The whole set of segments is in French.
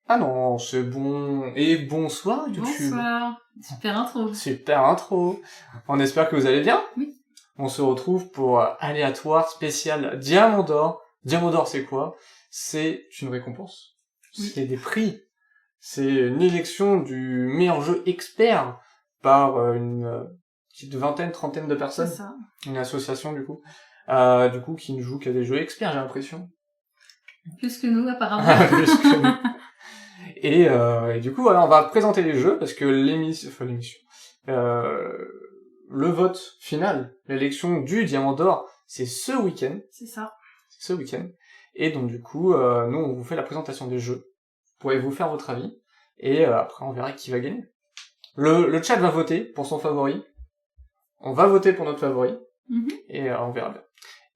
Ah non, c'est bon. Et bonsoir YouTube. Bonsoir. Super intro. Super intro. On espère que vous allez bien. Oui. On se retrouve pour aléatoire spécial Diamant d'Or. Diamant d'Or, c'est quoi? C'est une récompense. Oui. C'est des prix. C'est une élection du meilleur jeu expert par une petite vingtaine, trentaine de personnes. C'est ça. Une association du coup qui ne joue qu'à des jeux experts, j'ai l'impression. Plus que nous apparemment. Plus que nous. Et du coup, voilà, on va présenter les jeux, parce que le vote final, l'élection du Diamant d'Or, c'est ce week-end. C'est ça. C'est ce week-end. Et donc du coup, nous, on vous fait la présentation des jeux. Vous pourrez vous faire votre avis, et après, on verra qui va gagner. Le chat va voter pour son favori. On va voter pour notre favori, et on verra bien.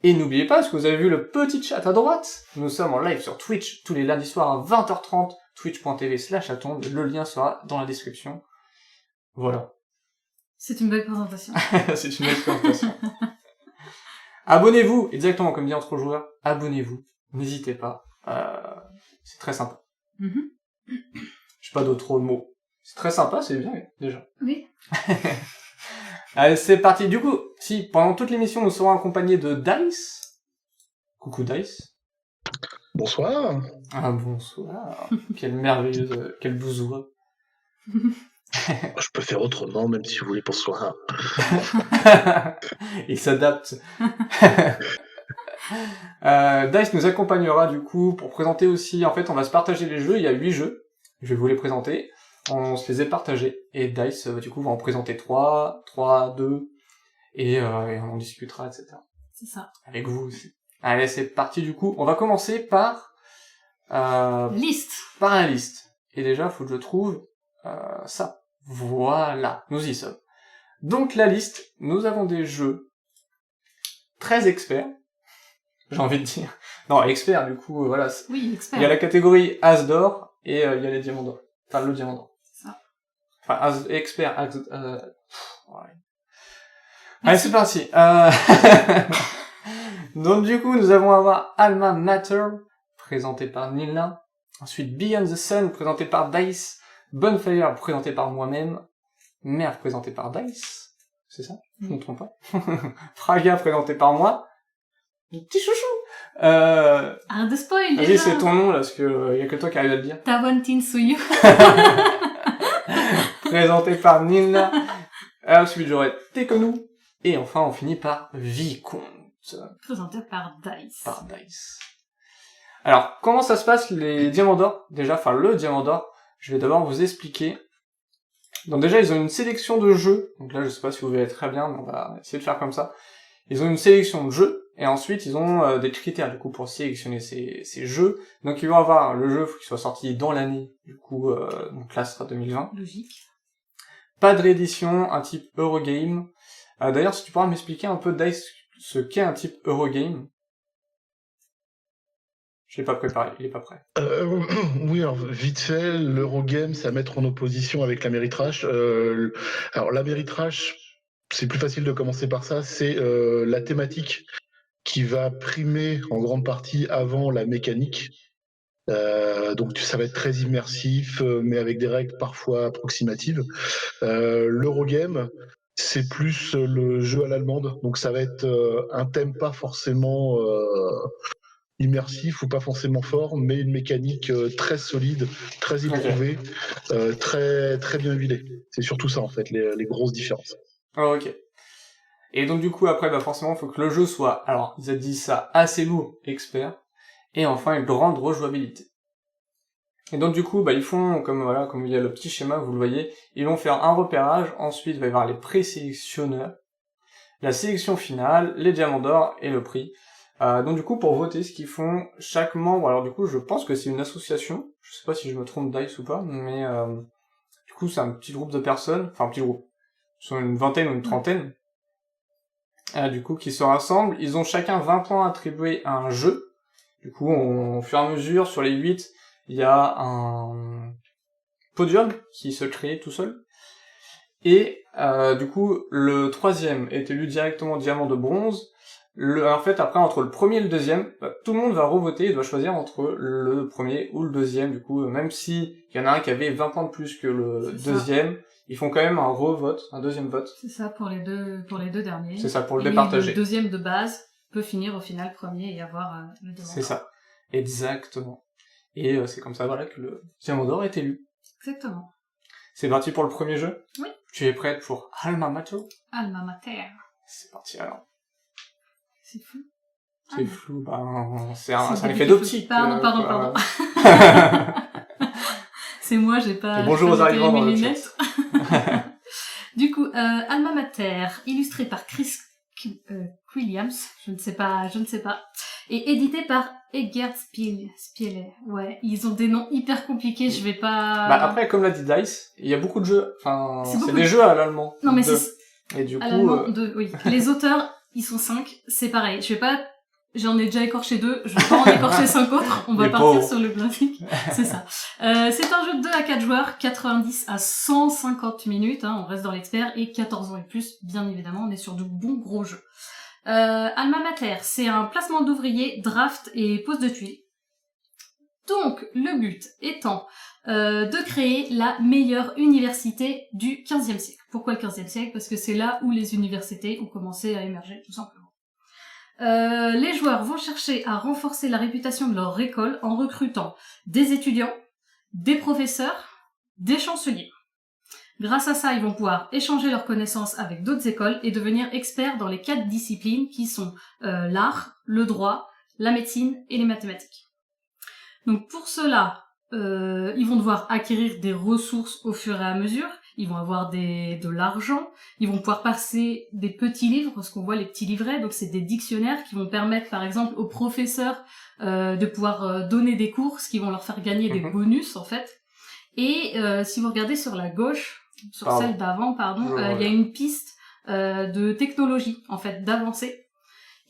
Et n'oubliez pas, parce que vous avez vu le petit chat à droite, nous sommes en live sur Twitch tous les lundis soirs à 20h30, twitch.tv/atombe, le lien sera dans la description. Voilà. C'est une belle présentation. C'est une belle présentation. Abonnez-vous, exactement comme dit Entre Joueurs, abonnez-vous, n'hésitez pas, c'est très sympa. J'ai pas d'autres mots. C'est très sympa, c'est bien, déjà. Oui. Allez, c'est parti. Du coup, si, pendant toute l'émission, nous serons accompagnés de Dice. Coucou Dice. Bonsoir. Ah, bonsoir. Quelle merveilleuse, quelle bousoua. Je peux faire autrement, même si vous voulez bonsoir. Il s'adapte. Dice nous accompagnera, du coup, pour présenter aussi, en fait, on va se partager les jeux, il y a 8 jeux. Je vais vous les présenter. On se les est partagés, et Dice, du coup, va en présenter 3, 2, et on en discutera, etc. C'est ça. Avec vous aussi. Allez, c'est parti, du coup. On va commencer par... Liste. Par la liste. Et déjà, faut que je trouve ça. Voilà, nous y sommes. Donc, la liste, nous avons des jeux très experts, j'ai envie de dire. Non, experts, du coup, voilà. Oui, expert. Il y a la catégorie As d'or, et il y a les diamants d'or. Enfin, le diamant d'or. Ça. Enfin, expert, ouais. Allez, c'est parti. Donc, du coup, nous allons avoir Alma Mater, présenté par Nilna. Ensuite, Beyond the Sun, présenté par Dice. Bonfire, présenté par moi-même. Mère, présenté par Dice. C'est ça? Je ne me trompe pas. Fraga, présenté par moi. Petit chouchou. Arrête de spoil, Vas-y, déjà. c'est ton nom, là, parce que y a que toi qui arrive à le dire. Tawantin Suyu. Présenté par Nilna. Ensuite, j'aurai Tekonu. Et enfin, on finit par Vicomte. Présenté par Dice. Par Dice. Alors, comment ça se passe, les diamants d'or? Déjà, enfin, le diamant d'or, je vais d'abord vous expliquer. Donc déjà, ils ont une sélection de jeux. Donc là, je sais pas si vous verrez très bien, mais on va essayer de faire comme ça. Ils ont une sélection de jeux, et ensuite, ils ont des critères, du coup, pour sélectionner ces jeux. Donc, ils vont avoir le jeu, faut qu'il soit sorti dans l'année, du coup, donc là, ce sera 2020. Logique. Pas de réédition, un type Eurogame. D'ailleurs, si tu pourras m'expliquer un peu, Dice, ce qu'est un type Eurogame. Je l'ai pas préparé, il est pas prêt. Oui, alors vite fait, l'Eurogame, c'est à mettre en opposition avec l'Améritrash. Alors l'Améritrash, c'est plus facile de commencer par ça, c'est la thématique qui va primer en grande partie avant la mécanique. Donc ça va être très immersif, mais avec des règles parfois approximatives. L'Eurogame, c'est plus le jeu à l'allemande, donc ça va être un thème pas forcément immersif ou pas forcément fort, mais une mécanique très solide, très éprouvée, très très bien huilée. C'est surtout ça en fait, les grosses différences. Oh, ok. Et donc du coup après, bah forcément, il faut que le jeu soit, alors ils ont dit ça, assez lourd, expert, et enfin une grande rejouabilité. Et donc du coup, bah ils font, comme il y a le petit schéma, vous le voyez, ils vont faire un repérage, ensuite il va y avoir les présélectionneurs, la sélection finale, les diamants d'or et le prix. Donc du coup, pour voter, ce qu'ils font, chaque membre, alors du coup, je pense que c'est une association, je sais pas si je me trompe Dice ou pas, mais du coup, c'est un petit groupe de personnes, enfin un petit groupe, ils sont une vingtaine ou une trentaine, du coup, qui se rassemblent, ils ont chacun 20 points attribués à un jeu, du coup, au fur et à mesure, sur les 8, il y a un podium qui se crée tout seul. Et du coup, le troisième est élu directement diamant de bronze. En fait, après, entre le premier et le deuxième, tout le monde va revoter et doit choisir entre le premier ou le deuxième. Du coup, même si il y en a un qui avait 20 points de plus que le deuxième, ils font quand même un revote, un deuxième vote. C'est ça, pour les deux derniers. C'est ça, pour le et départager. Le deuxième de base peut finir au final premier et avoir le devant. C'est ça, exactement. Et c'est comme ça, voilà, que le diamant d'or est élu. Exactement. C'est parti pour le premier jeu? Oui. Tu es prête pour Alma Mater? Alma Mater. C'est parti alors. C'est fou. C'est flou, c'est un effet d'optique. Pardon. C'est moi, j'ai pas... Et bonjour aux arrivants dans le chat. Du coup, Alma Mater, illustré par Chris Williams, je ne sais pas, et édité par Eggert Spieler. Ouais, ils ont des noms hyper compliqués, je vais pas... Après, comme l'a dit Dice, il y a beaucoup de jeux, c'est des de... jeux à l'allemand. Non mais c'est... Et du à coup... oui. Les auteurs, ils sont 5, c'est pareil, j'en ai déjà écorché 2, je vais pas en écorcher 5 autres, on va partir sur le classique. C'est ça. C'est un jeu de 2 à 4 joueurs, 90 à 150 minutes, on reste dans l'expert, et 14 ans et plus, bien évidemment, on est sur de bons gros jeux. Alma Mater, c'est un placement d'ouvriers, draft et pose de tuiles. Donc, le but étant de créer la meilleure université du XVe siècle. Pourquoi le XVe siècle? Parce que c'est là où les universités ont commencé à émerger, tout simplement. Les joueurs vont chercher à renforcer la réputation de leur école en recrutant des étudiants, des professeurs, des chanceliers. Grâce à ça, ils vont pouvoir échanger leurs connaissances avec d'autres écoles et devenir experts dans les 4 disciplines qui sont l'art, le droit, la médecine et les mathématiques. Donc pour cela, ils vont devoir acquérir des ressources au fur et à mesure. Ils vont avoir de l'argent, ils vont pouvoir passer des petits livres, parce qu'on voit les petits livrets, donc c'est des dictionnaires qui vont permettre par exemple aux professeurs de pouvoir donner des cours, ce qui vont leur faire gagner des bonus en fait. Et si vous regardez sur la gauche, sur celle d'avant, il y a une piste de technologie en fait, d'avancée.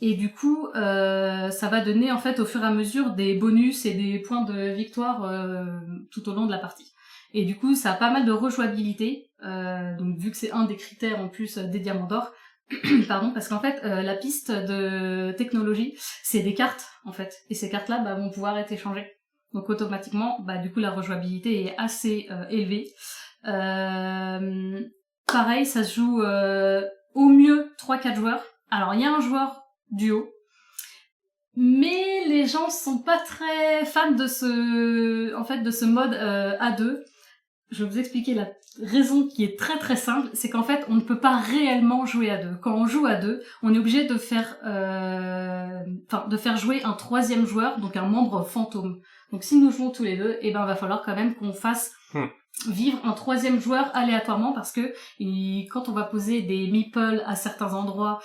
Et du coup, ça va donner en fait au fur et à mesure des bonus et des points de victoire tout au long de la partie. Et du coup, ça a pas mal de rejouabilité, donc vu que c'est un des critères en plus des diamants d'or, parce qu'en fait, la piste de technologie, c'est des cartes, en fait, et ces cartes-là vont pouvoir être échangées. Donc automatiquement, du coup, la rejouabilité est assez élevée. Pareil, ça se joue au mieux 3-4 joueurs. Alors, il y a un joueur duo, mais les gens sont pas très fans de ce mode à 2. Je vais vous expliquer la raison qui est très très simple, c'est qu'en fait on ne peut pas réellement jouer à 2. Quand on joue à 2, on est obligé de faire jouer un troisième joueur, donc un membre fantôme. Donc si nous jouons tous les deux, va falloir quand même qu'on fasse vivre un troisième joueur aléatoirement, parce que quand on va poser des meeples à certains endroits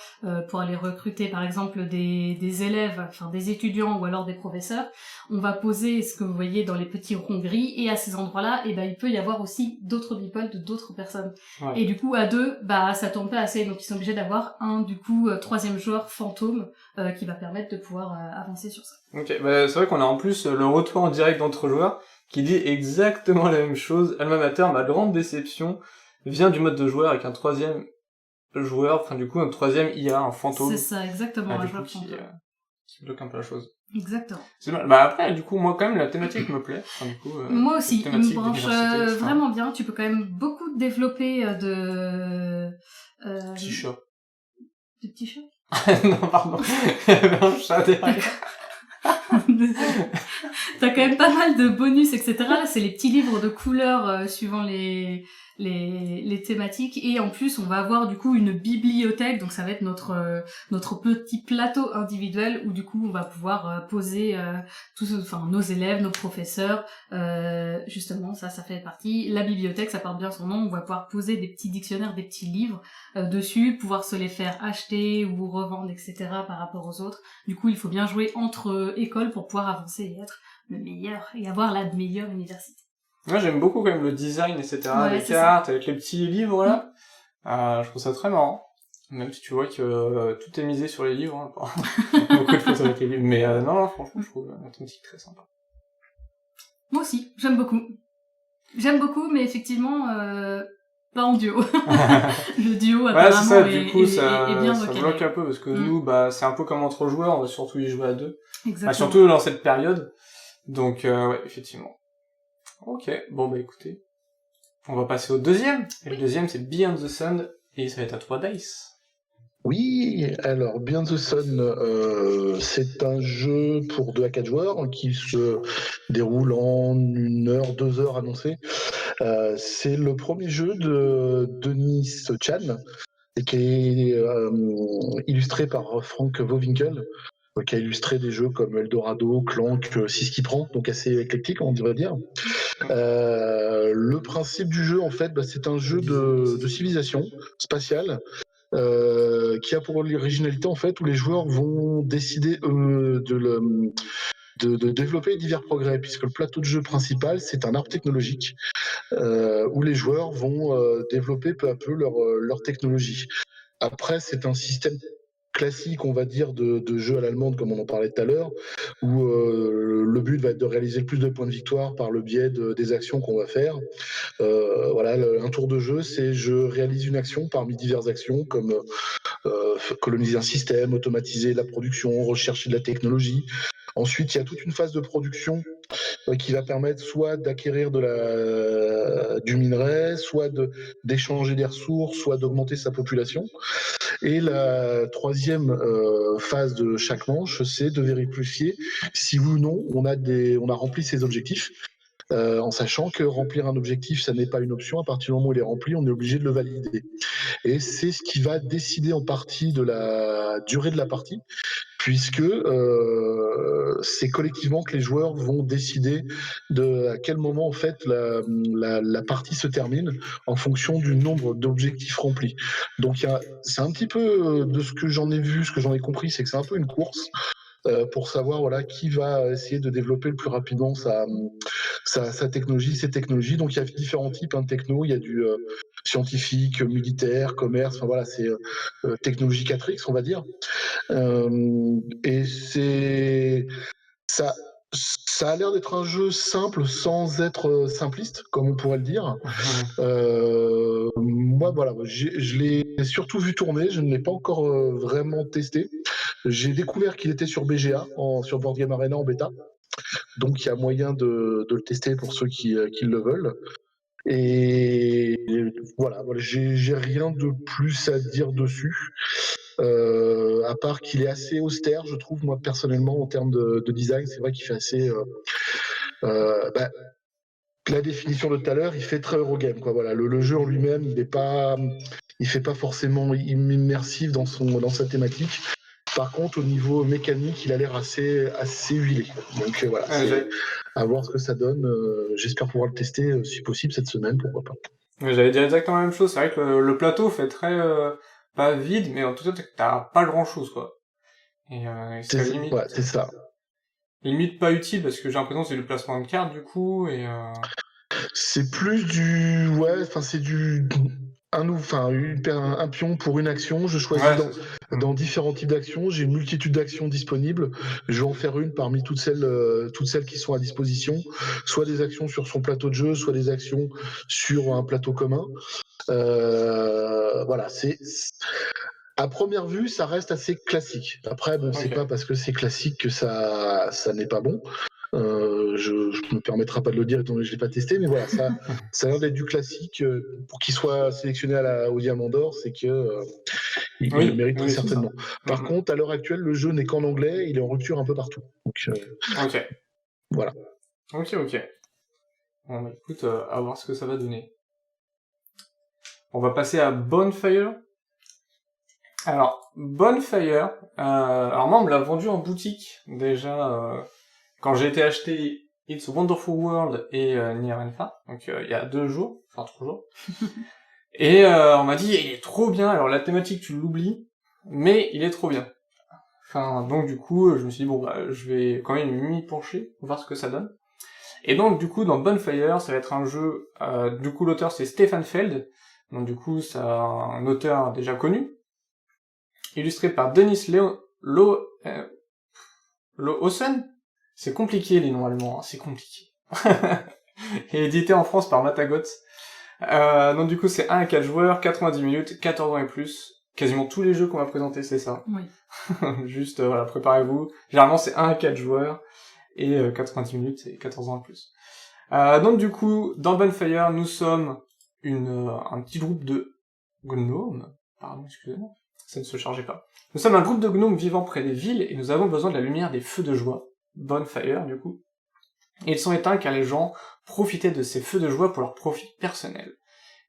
pour aller recruter par exemple des élèves, des étudiants ou alors des professeurs, on va poser ce que vous voyez dans les petits ronds gris, et à ces endroits-là, il peut y avoir aussi d'autres meeples de d'autres personnes. Ouais. Et du coup à 2, ça tourne pas assez, donc ils sont obligés d'avoir un troisième joueur fantôme qui va permettre de pouvoir avancer sur ça. Ok, c'est vrai qu'on a en plus le retour en direct d'entre joueurs qui dit exactement la même chose. Alma Mater, ma grande déception, vient du mode de joueur avec un troisième joueur, un troisième IA, un fantôme. C'est ça, exactement, un joueur fantôme. Qui bloque un peu la chose. Exactement. Après, du coup, moi, quand même, la thématique me plaît. Moi aussi, il me branche vraiment bien. Tu peux quand même beaucoup développer de... Petit chat. De petits chats? Non, pardon. Il y avait un chat derrière. T'as quand même pas mal de bonus, etc. Là, c'est les petits livres de couleurs suivant les thématiques, et en plus on va avoir du coup une bibliothèque, donc ça va être notre petit plateau individuel où du coup on va pouvoir poser nos élèves, nos professeurs, justement ça fait partie. La bibliothèque, ça porte bien son nom, on va pouvoir poser des petits dictionnaires, des petits livres dessus, pouvoir se les faire acheter ou revendre, etc. par rapport aux autres. Du coup il faut bien jouer entre écoles pour pouvoir avancer et être le meilleur et avoir la meilleure université. Moi j'aime beaucoup quand même le design, etc. Ouais, les cartes, avec les petits livres là. Je trouve ça très marrant. Même si tu vois que tout est misé sur les livres. Beaucoup de choses avec les livres. Mais non, franchement, je trouve la thématique très sympa. Moi aussi, j'aime beaucoup. J'aime beaucoup, mais effectivement, pas en duo. Le duo, apparemment, c'est ça, est du coup, bien ça recalé. bloque un peu, parce que nous, bah, c'est un peu comme entre joueurs, on va surtout y jouer à deux. Exactement. Bah, surtout dans cette période. Donc, ouais, effectivement. Ok, bon, bah, écoutez. On va passer au deuxième. Et le deuxième, c'est Beyond the Sun, et ça va être à 3 dice. Oui, alors Beyond the Sun, c'est un jeu pour 2 à 4 joueurs qui se déroule en 1 heure, 2 heures annoncé. C'est le premier jeu de Denis Chan et qui est illustré par Frank Wowinkel, qui a illustré des jeux comme Eldorado, Clank, 6 qui prend, donc assez éclectique, on devrait dire. Le principe du jeu, en fait, bah, c'est un jeu de civilisation spatiale qui a pour originalité, en fait, où les joueurs vont décider de développer divers progrès, puisque le plateau de jeu principal, c'est un arbre technologique où les joueurs vont développer peu à peu leur technologie. Après, c'est un système classique, on va dire, de jeu à l'allemande, comme on en parlait tout à l'heure, où le but va être de réaliser le plus de points de victoire par le biais des actions qu'on va faire. Voilà, un tour de jeu, c'est je réalise une action parmi diverses actions, comme coloniser un système, automatiser la production, rechercher de la technologie. Ensuite, il y a toute une phase de production qui va permettre soit d'acquérir du minerai, soit d'échanger des ressources, soit d'augmenter sa population. Et la troisième phase de chaque manche, c'est de vérifier si oui ou non on a rempli ses objectifs. En sachant que remplir un objectif, ça n'est pas une option. À partir du moment où il est rempli, on est obligé de le valider. Et c'est ce qui va décider en partie de la durée de la partie, puisque c'est collectivement que les joueurs vont décider à quel moment en fait la partie se termine en fonction du nombre d'objectifs remplis. Donc c'est un petit peu de ce que j'en ai vu, ce que j'en ai compris, c'est que c'est un peu une course pour savoir voilà qui va essayer de développer le plus rapidement sa technologie, ses technologies. Donc il y a différents types de techno, il y a du scientifique, militaire, commerce, enfin voilà, c'est technologie 4X, on va dire. Et ça, ça a l'air d'être un jeu simple sans être simpliste, comme on pourrait le dire. Moi, voilà, je l'ai surtout vu tourner, je ne l'ai pas encore vraiment testé. J'ai découvert qu'il était sur BGA, sur Board Game Arena en bêta. Donc il y a moyen de le tester pour ceux qui le veulent. Et voilà, j'ai rien de plus à dire dessus. À part qu'il est assez austère, je trouve, moi personnellement, en termes de design. C'est vrai qu'il fait assez. La définition de tout à l'heure, il fait très Eurogame, quoi. Voilà, le jeu en lui-même, il fait pas forcément immersif dans sa thématique. Par contre, au niveau mécanique, il a l'air assez huilé. Donc voilà, c'est à voir ce que ça donne. J'espère pouvoir le tester, si possible, cette semaine, pourquoi pas. J'allais dire exactement la même chose. C'est vrai que le plateau fait très pas vide, mais en tout cas t'as pas grand chose quoi. Et c'est limite. Ouais, c'est ça. Limite pas utile parce que j'ai l'impression que c'est du placement de cartes du coup et. C'est plus c'est du un pion pour une action. Je choisis dans différents types d'actions. J'ai une multitude d'actions disponibles. Je vais en faire une parmi toutes celles qui sont à disposition. Soit des actions sur son plateau de jeu, soit des actions sur un plateau commun. Voilà, à première vue, ça reste assez classique. Après, bon, c'est pas parce que c'est classique que ça n'est pas bon. Je me permettrai pas de le dire étant donné que je l'ai pas testé, mais voilà, ça a l'air d'être du classique. Pour qu'il soit sélectionné au Diamant d'Or, c'est que il le mérite très certainement. Par contre, à l'heure actuelle, le jeu n'est qu'en anglais, il est en rupture un peu partout. Donc, voilà. Ok. Bon, bah, écoute, à voir ce que ça va donner. On va passer à Bonfire. Alors, Bonfire, alors moi on me l'a vendu en boutique, déjà, quand j'ai été acheter It's a Wonderful World et Nier Alpha, donc il y a 2 jours, enfin 3 jours, et on m'a dit, il est trop bien, alors la thématique tu l'oublies, mais il est trop bien. Enfin, donc du coup, je me suis dit, bon bah, je vais quand même m'y pencher, voir ce que ça donne. Et donc du coup, dans Bonfire, ça va être un jeu, du coup l'auteur c'est Stefan Feld, donc du coup c'est un auteur déjà connu, illustré par Denis Lohausen. C'est compliqué les noms allemands, hein, c'est compliqué. et édité en France par Matagot. Donc du coup c'est 1 à 4 joueurs, 90 minutes, 14 ans et plus. Quasiment tous les jeux qu'on va présenter c'est ça. Oui. Juste voilà, préparez-vous. Généralement c'est 1 à 4 joueurs et 90 minutes et 14 ans et plus. Donc du coup, dans Bonfire, nous sommes un petit groupe de gnomes. Pardon, excusez-moi, ça ne se chargeait pas. Nous sommes un groupe de gnomes vivant près des villes et nous avons besoin de la lumière des feux de joie. Bonfire du coup. Et ils sont éteints car les gens profitaient de ces feux de joie pour leur profit personnel.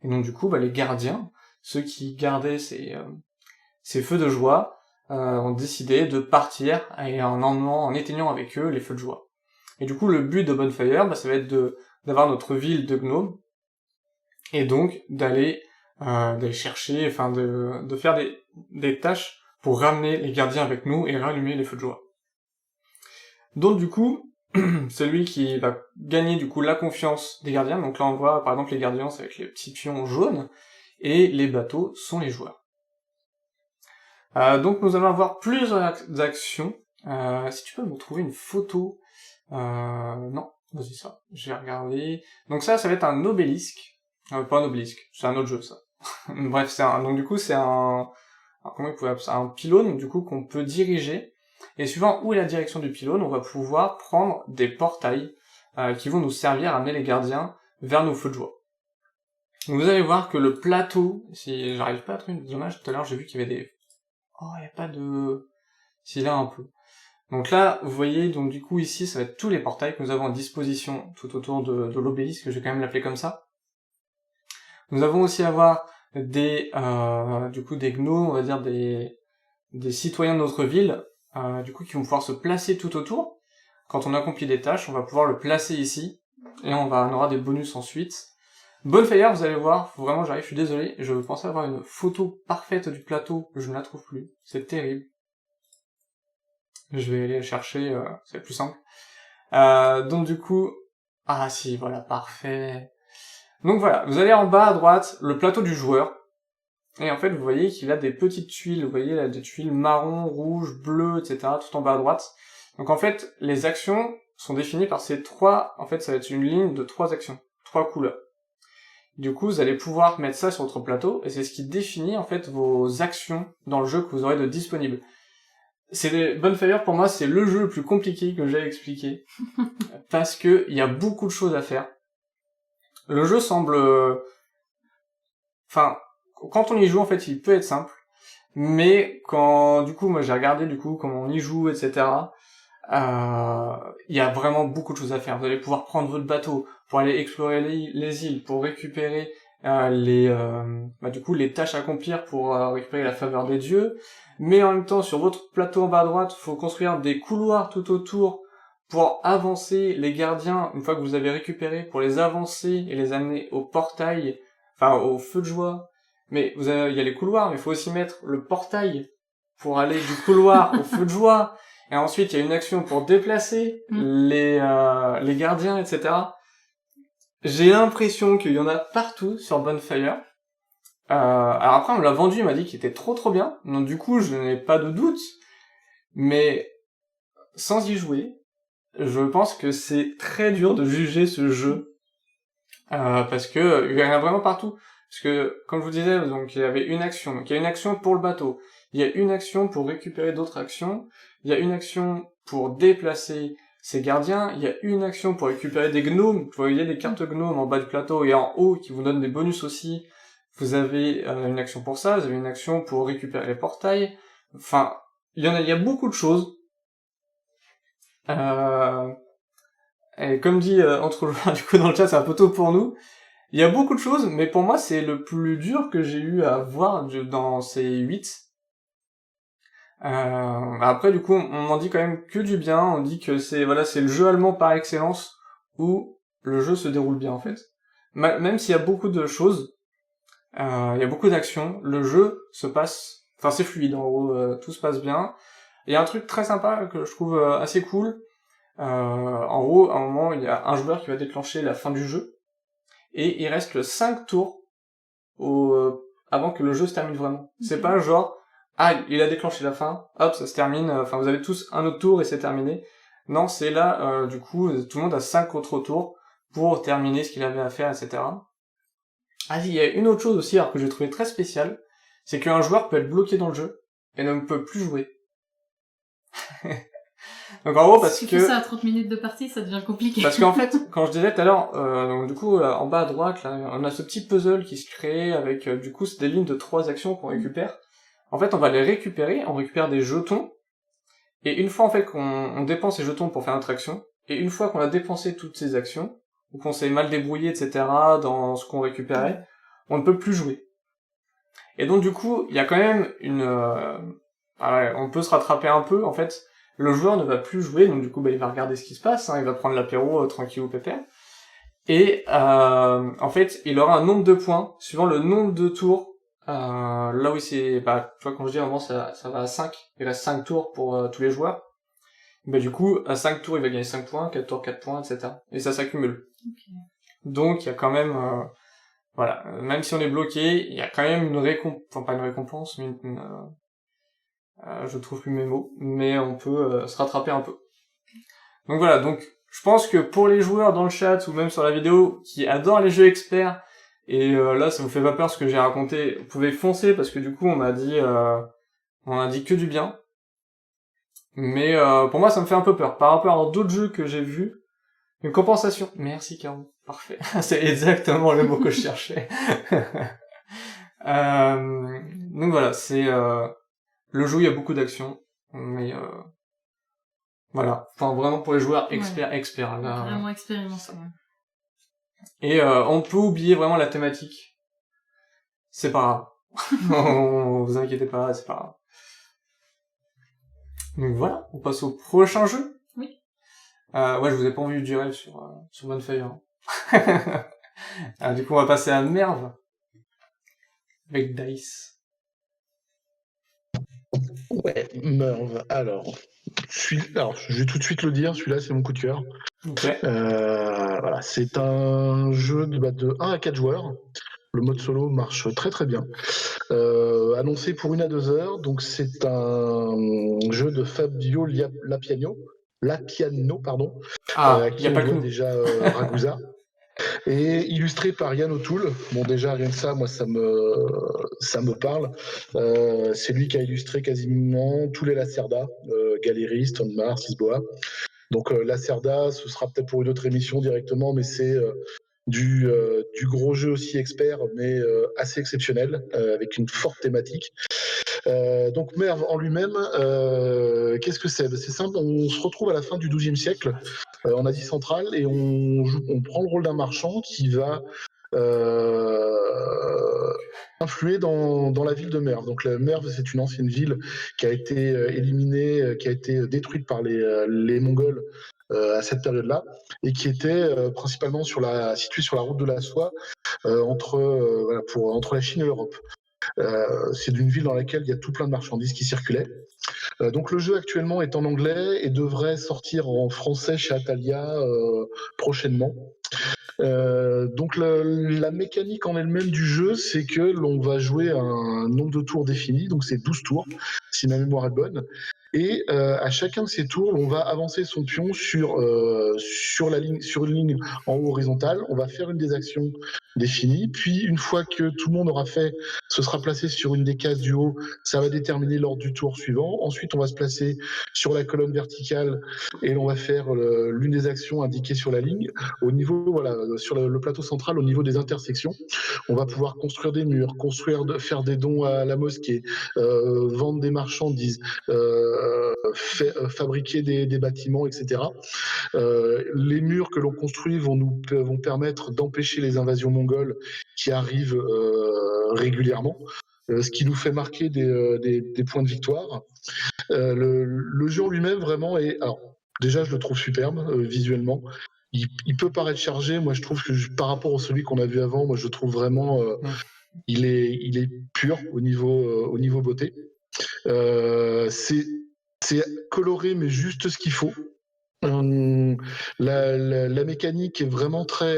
Et donc du coup, les gardiens, ceux qui gardaient ces feux de joie, ont décidé de partir et en éteignant avec eux les feux de joie. Et du coup, le but de Bonfire, ça va être d'avoir notre ville de gnomes, et donc d'aller chercher, enfin de faire des tâches pour ramener les gardiens avec nous et rallumer les feux de joie. Donc du coup, celui qui va gagner du coup la confiance des gardiens, donc là on voit par exemple les gardiens c'est avec les petits pions jaunes, et les bateaux sont les joueurs. Donc nous allons avoir plusieurs actions. Si tu peux me trouver une photo... non, vas-y ça, j'ai regardé. Donc ça va être un obélisque. Pas un obélisque, c'est un autre jeu ça. Bref, donc du coup c'est comment il pouvait appeler ça, un pylône du coup qu'on peut diriger. Et suivant où est la direction du pylône, on va pouvoir prendre des portails qui vont nous servir à amener les gardiens vers nos feux de joie. Donc vous allez voir que le plateau, si j'arrive pas à trouver une image, tout à l'heure j'ai vu qu'il y avait des... Oh, il n'y a pas de... Si là un peu. Donc là, vous voyez, donc du coup ici, ça va être tous les portails que nous avons à disposition tout autour de l'obélisque, que je vais quand même l'appeler comme ça. Nous avons aussi avoir des gnomes, on va dire des citoyens de notre ville, du coup qui vont pouvoir se placer tout autour. Quand on accomplit des tâches, on va pouvoir le placer ici, et on aura des bonus ensuite. Bonfire, vous allez voir, faut vraiment je suis désolé, je pensais avoir une photo parfaite du plateau, je ne la trouve plus, c'est terrible. Je vais aller chercher, c'est plus simple. Donc du coup, ah si, voilà, parfait. Donc voilà, vous allez en bas à droite, le plateau du joueur, et en fait vous voyez qu'il a des petites tuiles, vous voyez là des tuiles marron, rouge, bleu, etc. tout en bas à droite. Donc en fait, les actions sont définies par ces trois, en fait ça va être une ligne de 3 actions, 3 couleurs. Du coup, vous allez pouvoir mettre ça sur votre plateau, et c'est ce qui définit en fait vos actions dans le jeu que vous aurez de disponibles. Bonfire pour moi c'est le jeu le plus compliqué que j'ai expliqué, parce que il y a beaucoup de choses à faire. Le jeu semble... Enfin, quand on y joue en fait il peut être simple, mais quand du coup moi j'ai regardé du coup comment on y joue, etc. Il y a vraiment beaucoup de choses à faire. Vous allez pouvoir prendre votre bateau pour aller explorer les îles, pour récupérer les tâches à accomplir pour récupérer la faveur des dieux. Mais en même temps, sur votre plateau en bas à droite, il faut construire des couloirs tout autour pour avancer les gardiens, une fois que vous avez récupéré, pour les avancer et les amener au portail, enfin au feu de joie. Mais il y a les couloirs, mais il faut aussi mettre le portail pour aller du couloir au feu de joie. Et ensuite, il y a une action pour déplacer les gardiens, etc. J'ai l'impression qu'il y en a partout sur Bonfire. Alors après, on me l'a vendu, il m'a dit qu'il était trop bien. Donc du coup, je n'ai pas de doute. Mais sans y jouer, je pense que c'est très dur de juger ce jeu. Parce que il y en a vraiment partout. Parce que, comme je vous disais, donc il y avait une action. Donc il y a une action pour le bateau. Il y a une action pour récupérer d'autres actions. Il y a une action pour déplacer ses gardiens. Il y a une action pour récupérer des gnomes. Vous voyez des cartes gnomes en bas du plateau et en haut qui vous donnent des bonus aussi. Vous avez une action pour ça. Vous avez une action pour récupérer les portails. Enfin, il y a beaucoup de choses. Et comme dit entre joueurs, du coup dans le chat, c'est un peu tôt pour nous. Il y a beaucoup de choses, mais pour moi c'est le plus dur que j'ai eu à voir dans ces 8. Après du coup on m'en dit quand même que du bien, on dit que c'est le jeu allemand par excellence où le jeu se déroule bien en fait. Même s'il y a beaucoup de choses, il y a beaucoup d'actions, le jeu se passe, enfin c'est fluide en gros, tout se passe bien. Il y a un truc très sympa que je trouve assez cool. En gros, à un moment, il y a un joueur qui va déclencher la fin du jeu, et il reste 5 tours avant que le jeu se termine vraiment. C'est pas genre, il a déclenché la fin, hop, ça se termine, enfin vous avez tous un autre tour et c'est terminé. Non, c'est là, du coup, tout le monde a 5 autres tours pour terminer ce qu'il avait à faire, etc. Ah si, il y a une autre chose aussi, alors que j'ai trouvé très spéciale, c'est qu'un joueur peut être bloqué dans le jeu et ne peut plus jouer. Donc en gros, parce Si tu que... fais ça à 30 minutes de partie, ça devient compliqué. Parce qu'en fait, quand je disais tout à l'heure, donc du coup, là, en bas à droite, là, on a ce petit puzzle qui se crée avec, du coup, c'est des lignes de 3 actions qu'on récupère. En fait, on va les récupérer, on récupère des jetons, et une fois en fait qu'on dépense ces jetons pour faire notre action, et une fois qu'on a dépensé toutes ces actions, ou qu'on s'est mal débrouillé, etc., dans ce qu'on récupérait, on ne peut plus jouer. Et donc du coup, il y a quand même une... on peut se rattraper un peu, en fait, le joueur ne va plus jouer, donc du coup, il va regarder ce qui se passe, hein, il va prendre l'apéro tranquille ou pépère, et en fait, il aura un nombre de points, suivant le nombre de tours, là où c'est... tu vois, quand je dis à un moment, ça va à 5, il reste 5 tours pour tous les joueurs, du coup, à 5 tours, il va gagner 5 points, 4 tours, 4 points, etc. Et ça s'accumule. Okay. Donc, il y a quand même... voilà, même si on est bloqué, il y a quand même une récompense, enfin pas une récompense, mais je trouve plus mes mots, mais on peut se rattraper un peu. Donc voilà, donc je pense que pour les joueurs dans le chat ou même sur la vidéo qui adorent les jeux experts, et là ça vous fait pas peur ce que j'ai raconté, vous pouvez foncer parce que du coup on m'a dit que du bien. Mais pour moi ça me fait un peu peur. Par rapport à d'autres jeux que j'ai vus, une compensation. Merci Caro, parfait. C'est exactement le mot que je cherchais. Donc voilà, c'est le jeu, il y a beaucoup d'actions, mais voilà, enfin vraiment pour les joueurs experts là. Vraiment expérimentés. Et on peut oublier vraiment la thématique. C'est pas grave. Vous inquiétez pas, c'est pas grave. Donc voilà, on passe au prochain jeu. Oui. Ouais, je vous ai pas envie de durer sur Bonfire. Du coup, on va passer à Merv. Avec Dice. Ouais, Merv. Alors, je vais tout de suite le dire, celui-là, c'est mon coup de cœur. Okay. Voilà, c'est un jeu de 1 à 4 joueurs. Le mode solo marche très très bien. Annoncé pour 1 à 2 heures, donc c'est un jeu de Fabio Lapiano, pardon, à qui on doit déjà Ragusa. Et illustré par Yann O'Toole. Bon, déjà, rien que ça, moi, ça me parle. C'est lui qui a illustré quasiment tous les Lacerda, Galéris, Stonemar, Sisboa. Donc, Lacerda, ce sera peut-être pour une autre émission directement, mais c'est du gros jeu aussi expert, mais assez exceptionnel, avec une forte thématique. Donc Merv en lui-même, qu'est-ce que c'est? C'est simple, on se retrouve à la fin du XIIe siècle en Asie centrale et on prend le rôle d'un marchand qui va influer dans la ville de Merv. Donc Merv, c'est une ancienne ville qui a été éliminée, qui a été détruite par les Mongols à cette période-là, et qui était principalement située sur la route de la soie entre la Chine et l'Europe. C'est d'une ville dans laquelle il y a tout plein de marchandises qui circulaient. Donc le jeu actuellement est en anglais et devrait sortir en français chez Atalia prochainement. Donc la mécanique en elle-même du jeu, c'est que l'on va jouer un nombre de tours défini, donc c'est 12 tours, si ma mémoire est bonne. Et à chacun de ces tours, on va avancer son pion sur une ligne en haut horizontale. On va faire une des actions définies. Puis, une fois que tout le monde aura fait, ce sera placé sur une des cases du haut. Ça va déterminer l'ordre du tour suivant. Ensuite, on va se placer sur la colonne verticale et l'on va faire l'une des actions indiquées sur la ligne. Au niveau, sur le plateau central, au niveau des intersections, on va pouvoir construire des murs, faire des dons à la mosquée, vendre des marchandises, fabriquer des bâtiments, etc. Les murs que l'on construit vont permettre d'empêcher les invasions mongoles qui arrivent régulièrement, ce qui nous fait marquer des points de victoire. Le jeu en lui-même, vraiment, alors, déjà, je le trouve superbe visuellement. Il peut paraître chargé. Moi, je trouve que par rapport à celui qu'on a vu avant, moi, je trouve vraiment il est pur au niveau beauté. C'est coloré, mais juste ce qu'il faut. La mécanique est vraiment très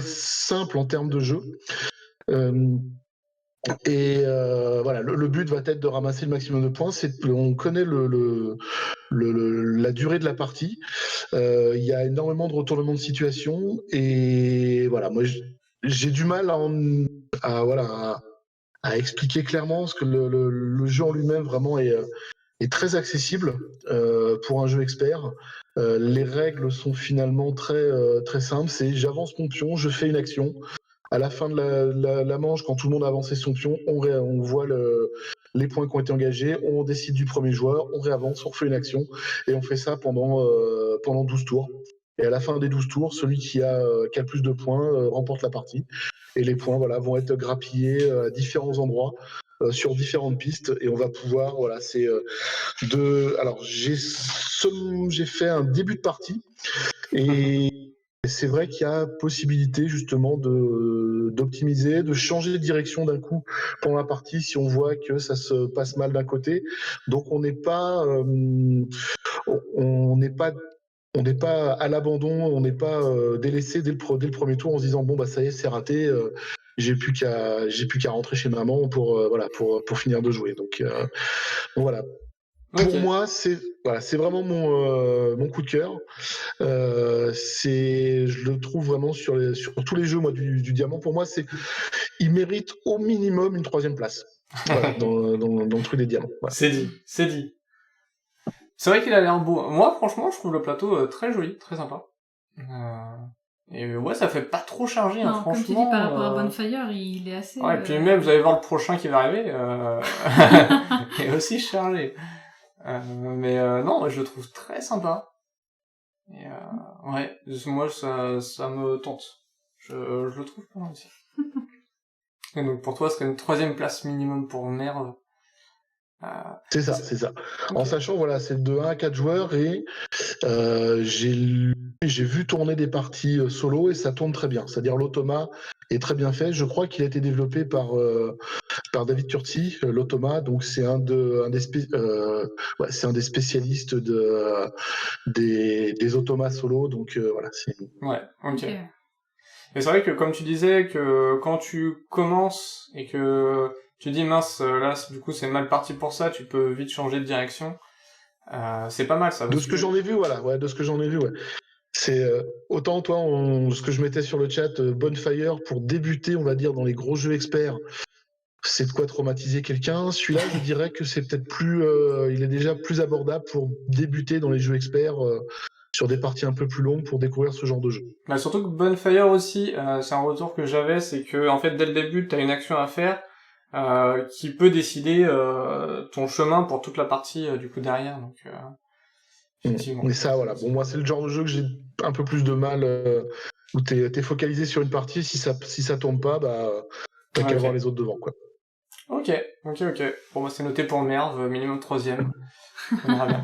simple en termes de jeu. Et voilà, le but va être de ramasser le maximum de points. On connaît la durée de la partie. Il y a énormément de retournements de situation. Et voilà, moi, j'ai du mal à expliquer clairement, parce que le jeu en lui-même vraiment est très accessible pour un jeu expert. Les règles sont finalement très simples. C'est j'avance mon pion, je fais une action. À la fin de la manche, quand tout le monde a avancé son pion, on voit les points qui ont été engagés, on décide du premier joueur, on réavance, on refait une action, et on fait ça pendant 12 tours. Et à la fin des 12 tours, celui qui a le plus de points remporte la partie. Et les points vont être grappillés à différents endroits, sur différentes pistes, et on va pouvoir, alors j'ai fait un début de partie, et c'est vrai qu'il y a possibilité justement d'optimiser, de changer de direction d'un coup pendant la partie si on voit que ça se passe mal d'un côté. Donc on n'est pas à l'abandon, on n'est pas délaissé dès le premier tour en se disant bon bah ça y est c'est raté. J'ai plus qu'à rentrer chez maman pour finir de jouer. Donc voilà. Pour moi, c'est vraiment mon coup de cœur. Je le trouve vraiment sur tous les jeux du Diamant. Pour moi, il mérite au minimum une 3e place. Voilà, dans le truc des Diamants. Voilà. C'est dit. C'est vrai qu'il a l'air beau. Moi, franchement, je trouve le plateau très joli, très sympa. Et ouais, ça fait pas trop chargé, non, franchement. Comme tu dis, par rapport à Bonfire, il est assez... Ouais, et puis même, vous allez voir le prochain qui va arriver, il est aussi chargé. Mais non, je le trouve très sympa. Et ouais, moi, ça me tente. Je le trouve pas mal aussi. Et donc, pour toi, ce serait une 3e place minimum pour Merve. C'est ça. Okay. En sachant, c'est de 1 à 4 joueurs, et j'ai vu tourner des parties solo, et ça tourne très bien. C'est-à-dire l'automa est très bien fait. Je crois qu'il a été développé par David Turci, l'automa. Donc c'est un des spécialistes des automas solo. Donc voilà. Ouais, ok. Et c'est vrai que comme tu disais que quand tu commences et que tu dis mince là du coup c'est mal parti pour ça, tu peux vite changer de direction. C'est pas mal ça. De ce que j'en ai vu, de ce que j'en ai vu, ouais. C'est autant toi, ce que je mettais sur le chat, Bonfire pour débuter, on va dire, dans les gros jeux experts, c'est de quoi traumatiser quelqu'un. Celui-là, je dirais que c'est peut-être il est déjà plus abordable pour débuter dans les jeux experts, sur des parties un peu plus longues pour découvrir ce genre de jeu. Bah, surtout que Bonfire aussi, c'est un retour que j'avais, c'est que en fait dès le début t'as une action à faire qui peut décider ton chemin pour toute la partie du coup derrière. Donc effectivement. Mais ça, voilà. Bon, moi c'est le genre de jeu que j'ai un peu plus de mal, où t'es focalisé sur une partie, si ça tourne pas, t'as qu'à voir les autres devant, quoi. Ok. Bon bah c'est noté pour Merve, minimum 3e. On verra bien.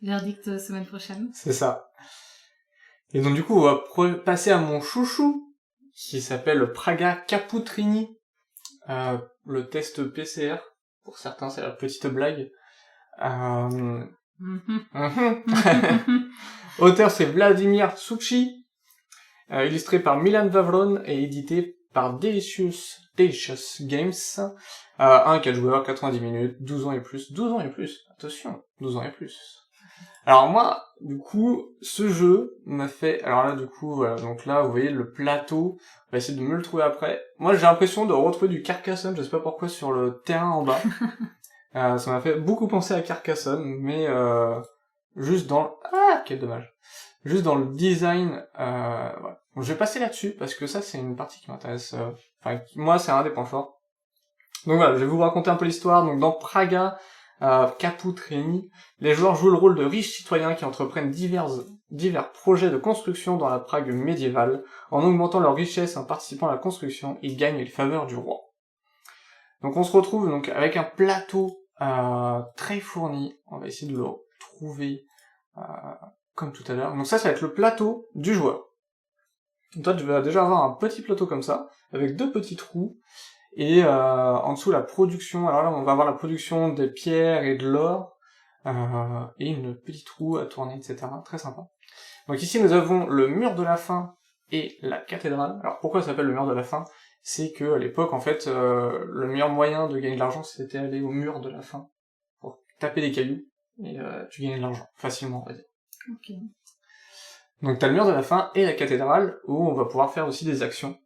Verdict semaine prochaine. C'est ça. Et donc du coup, on va passer à mon chouchou, qui s'appelle Praga Caputrini. Le test PCR, pour certains, c'est la petite blague. Auteur, c'est Vladimir Tsuchi. Illustré par Milan Vavron et édité par Delicious Games. 4 joueurs, 90 minutes, 12 ans et plus. 12 ans et plus, attention, 12 ans et plus. Alors moi, du coup, ce jeu m'a fait... Alors là, du coup, voilà, donc là, vous voyez le plateau, on va essayer de me le trouver après. Moi, j'ai l'impression de retrouver du Carcassonne, je sais pas pourquoi, sur le terrain en bas. Ça m'a fait beaucoup penser à Carcassonne, mais juste dans... Ah, quel dommage. Juste dans le design, voilà. Donc, je vais passer là-dessus, parce que ça, c'est une partie qui m'intéresse. Enfin, moi, c'est un des points forts. Donc voilà, je vais vous raconter un peu l'histoire. Donc dans Praga Caputrini, les joueurs jouent le rôle de riches citoyens qui entreprennent divers projets de construction dans la Prague médiévale. En augmentant leur richesse et en participant à la construction, ils gagnent les faveurs du roi. Donc on se retrouve donc avec un plateau très fourni. On va essayer de le trouver comme tout à l'heure. Donc ça va être le plateau du joueur. Donc toi tu vas déjà avoir un petit plateau comme ça, avec 2 petits trous, et en dessous la production. Alors là on va avoir la production des pierres et de l'or, et une petite roue à tourner, etc. Très sympa. Donc ici nous avons le mur de la faim et la cathédrale. Alors pourquoi ça s'appelle le mur de la faim ? c'est que à l'époque, en fait, le meilleur moyen de gagner de l'argent, c'était aller au mur de la fin, pour taper des cailloux, et tu gagnais de l'argent, facilement, on va dire. Ok. Donc t'as le mur de la fin et la cathédrale, où on va pouvoir faire aussi des actions.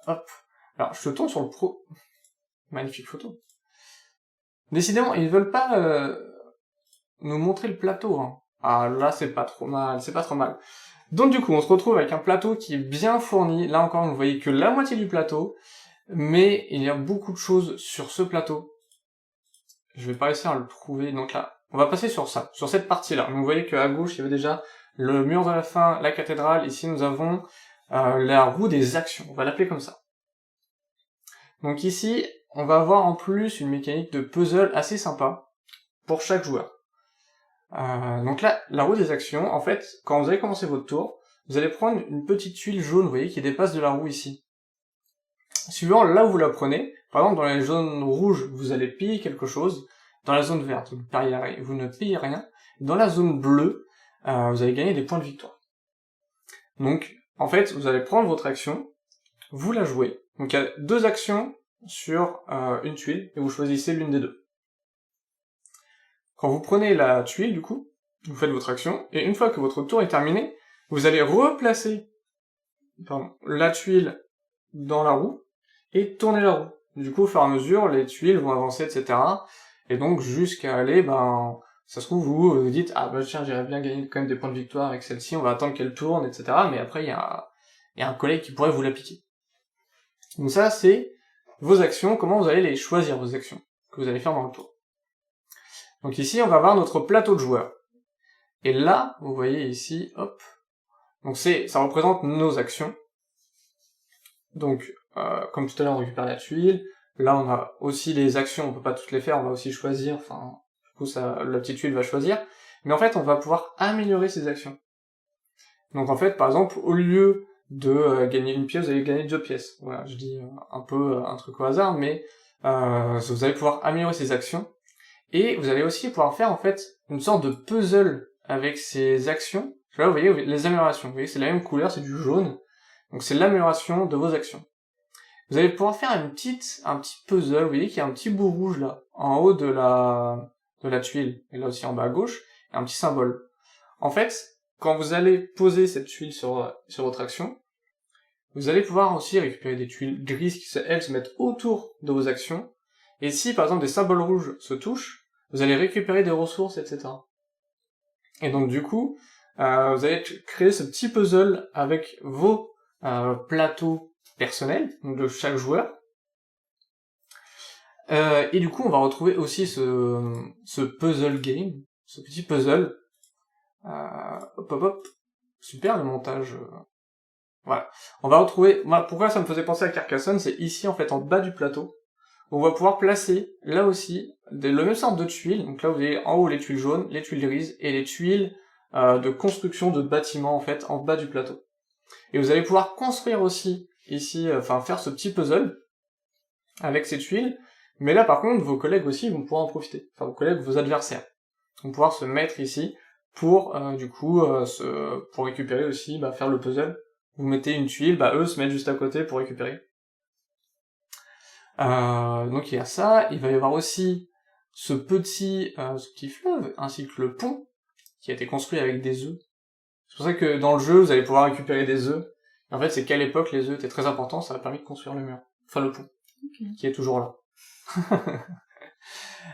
Hop. Alors, je te tourne sur le pro. Magnifique photo. Décidément, ils veulent pas nous montrer le plateau, hein. Ah, là, c'est pas trop mal, c'est pas trop mal. Donc du coup, on se retrouve avec un plateau qui est bien fourni. Là encore, vous ne voyez que la moitié du plateau, mais il y a beaucoup de choses sur ce plateau. Je vais pas réussir à le trouver, donc là, on va passer sur ça, sur cette partie-là. Donc vous voyez qu'à gauche, il y avait déjà le mur de la fin, la cathédrale. Ici, nous avons la roue des actions, on va l'appeler comme ça. Donc ici, on va avoir en plus une mécanique de puzzle assez sympa pour chaque joueur. Donc là, la roue des actions, en fait, quand vous allez commencer votre tour, vous allez prendre une petite tuile jaune, vous voyez, qui dépasse de la roue ici. Suivant là où vous la prenez, par exemple dans la zone rouge, vous allez piller quelque chose, dans la zone verte, vous ne pillez rien, dans la zone bleue, vous allez gagner des points de victoire. Donc, en fait, vous allez prendre votre action, vous la jouez, donc il y a 2 actions sur une tuile, et vous choisissez l'une des 2. Quand vous prenez la tuile, du coup, vous faites votre action, et une fois que votre tour est terminé, vous allez replacer la tuile dans la roue, et tourner la roue. Du coup, au fur et à mesure, les tuiles vont avancer, etc. Et donc, jusqu'à aller, ça se trouve, vous vous dites, ah bah tiens, j'aimerais bien gagner quand même des points de victoire avec celle-ci, on va attendre qu'elle tourne, etc. Mais après, il y a un collègue qui pourrait vous l'appliquer. Donc ça, c'est vos actions, comment vous allez les choisir, vos actions, que vous allez faire dans le tour. Donc ici, on va avoir notre plateau de joueurs. Et là, vous voyez ici, hop, donc ça représente nos actions. Donc, comme tout à l'heure, on récupère la tuile. Là, on a aussi les actions, on peut pas toutes les faire, on va aussi choisir, du coup, la petite tuile va choisir. Mais en fait, on va pouvoir améliorer ces actions. Donc en fait, par exemple, au lieu de gagner une pièce, vous allez gagner 2 pièces. Voilà, je dis un peu un truc au hasard, mais vous allez pouvoir améliorer ces actions. Et vous allez aussi pouvoir faire en fait une sorte de puzzle avec ces actions. Là, vous voyez les améliorations. Vous voyez, c'est la même couleur, c'est du jaune. Donc c'est l'amélioration de vos actions. Vous allez pouvoir faire un petit puzzle. Vous voyez qu'il y a un petit bout rouge là, en haut de la tuile, et là aussi en bas à gauche, et un petit symbole. En fait, quand vous allez poser cette tuile sur votre action, vous allez pouvoir aussi récupérer des tuiles grises qui, elles, se mettent autour de vos actions. Et si, par exemple, des symboles rouges se touchent, vous allez récupérer des ressources, etc. Et donc, du coup, vous allez créer ce petit puzzle avec vos plateaux personnels, donc de chaque joueur. Et du coup, on va retrouver aussi ce puzzle game, ce petit puzzle. Hop. Super, le montage. Voilà. On va retrouver... Pourquoi ça me faisait penser à Carcassonne, c'est ici, en fait, en bas du plateau. On va pouvoir placer, là aussi, le même sorte de tuiles. Donc là, vous avez en haut les tuiles jaunes, les tuiles grises, et les tuiles de construction de bâtiments, en fait, en bas du plateau. Et vous allez pouvoir construire aussi, ici, faire ce petit puzzle, avec ces tuiles. Mais là, par contre, vos collègues aussi vont pouvoir en profiter. Enfin, vos collègues, vos adversaires. Vont pouvoir se mettre ici, pour, pour récupérer aussi, faire le puzzle. Vous mettez une tuile, eux se mettent juste à côté pour récupérer. Donc il y a ça, il va y avoir aussi ce petit fleuve, ainsi que le pont, qui a été construit avec des œufs. C'est pour ça que dans le jeu, vous allez pouvoir récupérer des œufs. Et en fait, c'est qu'à l'époque, les œufs étaient très importants, ça a permis de construire le mur. Enfin, le pont, qui est toujours là.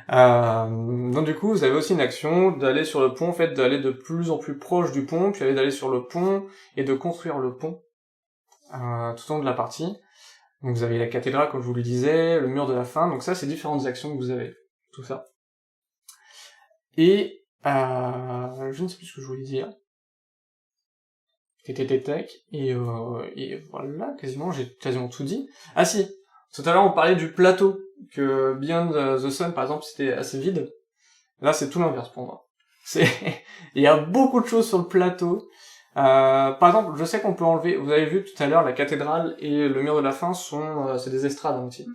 Donc du coup, vous avez aussi une action d'aller sur le pont, en fait, d'aller de plus en plus proche du pont, puis d'aller sur le pont, et de construire le pont, tout au long de la partie. Donc vous avez la cathédrale, comme je vous le disais, le mur de la fin, donc ça, c'est différentes actions que vous avez, tout ça. Et, je ne sais plus ce que je voulais dire. Et voilà, j'ai quasiment tout dit. Ah si, tout à l'heure on parlait du plateau, que Beyond the Sun, par exemple, c'était assez vide. Là, c'est tout l'inverse pour moi. Il y a beaucoup de choses sur le plateau. Par exemple, je sais qu'on peut enlever, vous avez vu tout à l'heure, la cathédrale et le mur de la fin c'est des estrades aussi.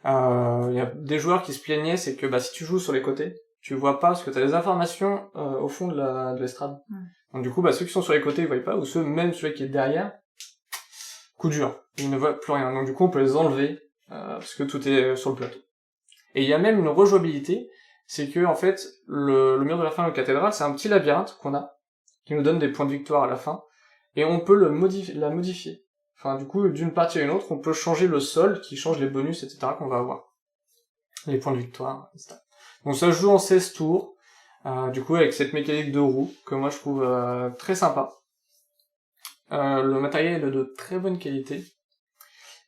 Il y a des joueurs qui se plaignaient, c'est que si tu joues sur les côtés, tu vois pas, parce que t'as des informations au fond de l'estrade. Donc du coup, ceux qui sont sur les côtés, ils voient pas, ou ceux qui est derrière, coup dur, ils ne voient plus rien. Donc du coup, on peut les enlever, parce que tout est sur le plateau. Et il y a même une rejouabilité, c'est que en fait, le mur de la fin de la cathédrale, c'est un petit labyrinthe qu'on a, qui nous donne des points de victoire à la fin, et on peut la modifier. Enfin, du coup, d'une partie à une autre, on peut changer le sol, qui change les bonus, etc., qu'on va avoir. Les points de victoire, etc. Donc ça se joue en 16 tours, du coup, avec cette mécanique de roue, que moi je trouve très sympa. Le matériel est de très bonne qualité.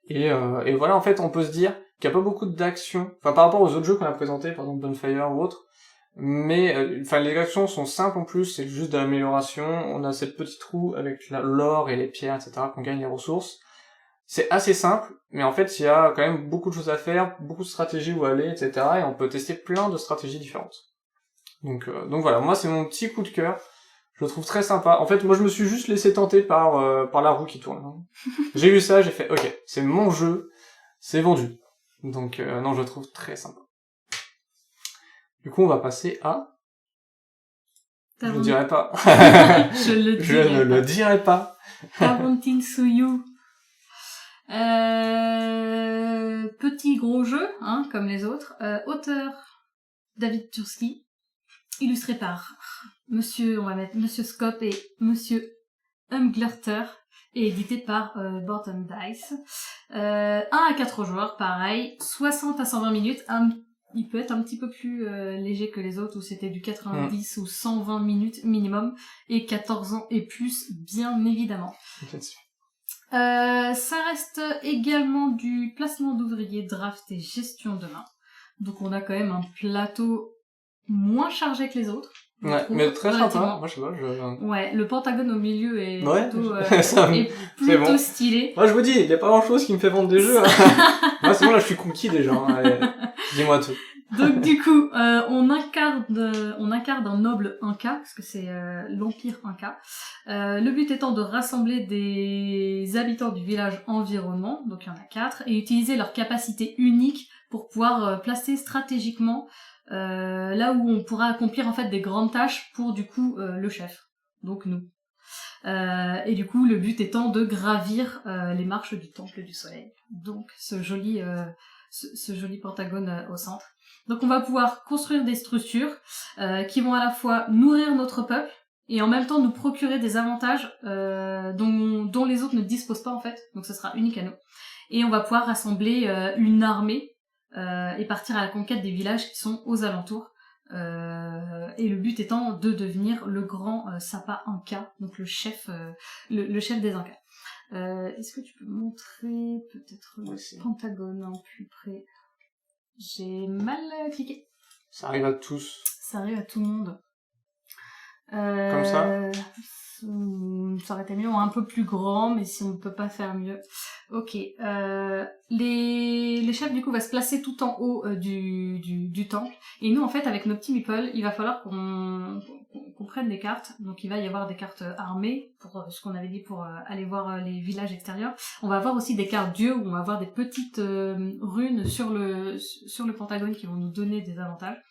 Et voilà, en fait, on peut se dire qu'il n'y a pas beaucoup d'actions, enfin, par rapport aux autres jeux qu'on a présentés, par exemple Bonfire ou autre, mais, les actions sont simples en plus, c'est juste de l'amélioration, on a cette petite roue avec l'or et les pierres, etc., qu'on gagne les ressources. C'est assez simple, mais en fait, il y a quand même beaucoup de choses à faire, beaucoup de stratégies où aller, etc., et on peut tester plein de stratégies différentes. Donc voilà, moi c'est mon petit coup de cœur, je le trouve très sympa. En fait, moi je me suis juste laissé tenter par la roue qui tourne. J'ai vu ça, j'ai fait, ok, c'est mon jeu, c'est vendu. Donc non, je le trouve très sympa. Du coup, on va passer à... Je ne dirai pas. Je ne le dirai pas. Parenting Suyu. Petit gros jeu, hein, comme les autres. Auteur David Turski. Illustré par Monsieur Scop et Monsieur Umglerter. Et édité par Borton Dice. 1 à 4 joueurs, pareil. 60 à 120 minutes. Il peut être un petit peu plus léger que les autres, où c'était du 90 ou 120 minutes minimum, et 14 ans et plus, bien évidemment. Ça reste également du placement d'ouvriers, draft et gestion de main. Donc on a quand même un plateau moins chargé que les autres. Ouais, mais très sympa. Moi, je sais pas, Ouais, le pentagone au milieu est plutôt bon. Stylé. Moi, je vous dis, il y a pas grand chose qui me fait vendre des jeux. Hein. Moi, c'est bon, là, je suis conquis déjà. Hein. Allez, dis-moi tout. Donc, du coup, on incarne un noble Inca, parce que c'est l'Empire Inca. Le but étant de rassembler des habitants du village environnant, donc il y en a 4, et utiliser leur capacité unique pour pouvoir placer stratégiquement là où on pourra accomplir en fait des grandes tâches pour du coup le chef, donc nous. Et du coup le but étant de gravir les marches du temple du soleil. Donc ce joli pentagone au centre. Donc on va pouvoir construire des structures qui vont à la fois nourrir notre peuple et en même temps nous procurer des avantages dont les autres ne disposent pas en fait. Donc ce sera unique à nous. Et on va pouvoir rassembler une armée et partir à la conquête des villages qui sont aux alentours. Et le but étant de devenir le grand Sapa Inca, donc le chef des Incas. Est-ce que tu peux montrer peut-être le pentagone en plus près? J'ai mal cliqué. Ça arrive à tous. Ça arrive à tout le monde. Comme ça? Ça aurait été mieux, un peu plus grand, mais si on ne peut pas faire mieux. Ok. Les chefs, du coup, vont se placer tout en haut du temple. Et nous, en fait, avec nos petits meeples, il va falloir qu'on prenne des cartes. Donc, il va y avoir des cartes armées, pour ce qu'on avait dit, pour aller voir les villages extérieurs. On va avoir aussi des cartes dieux, où on va avoir des petites runes sur le pentagone qui vont nous donner des avantages.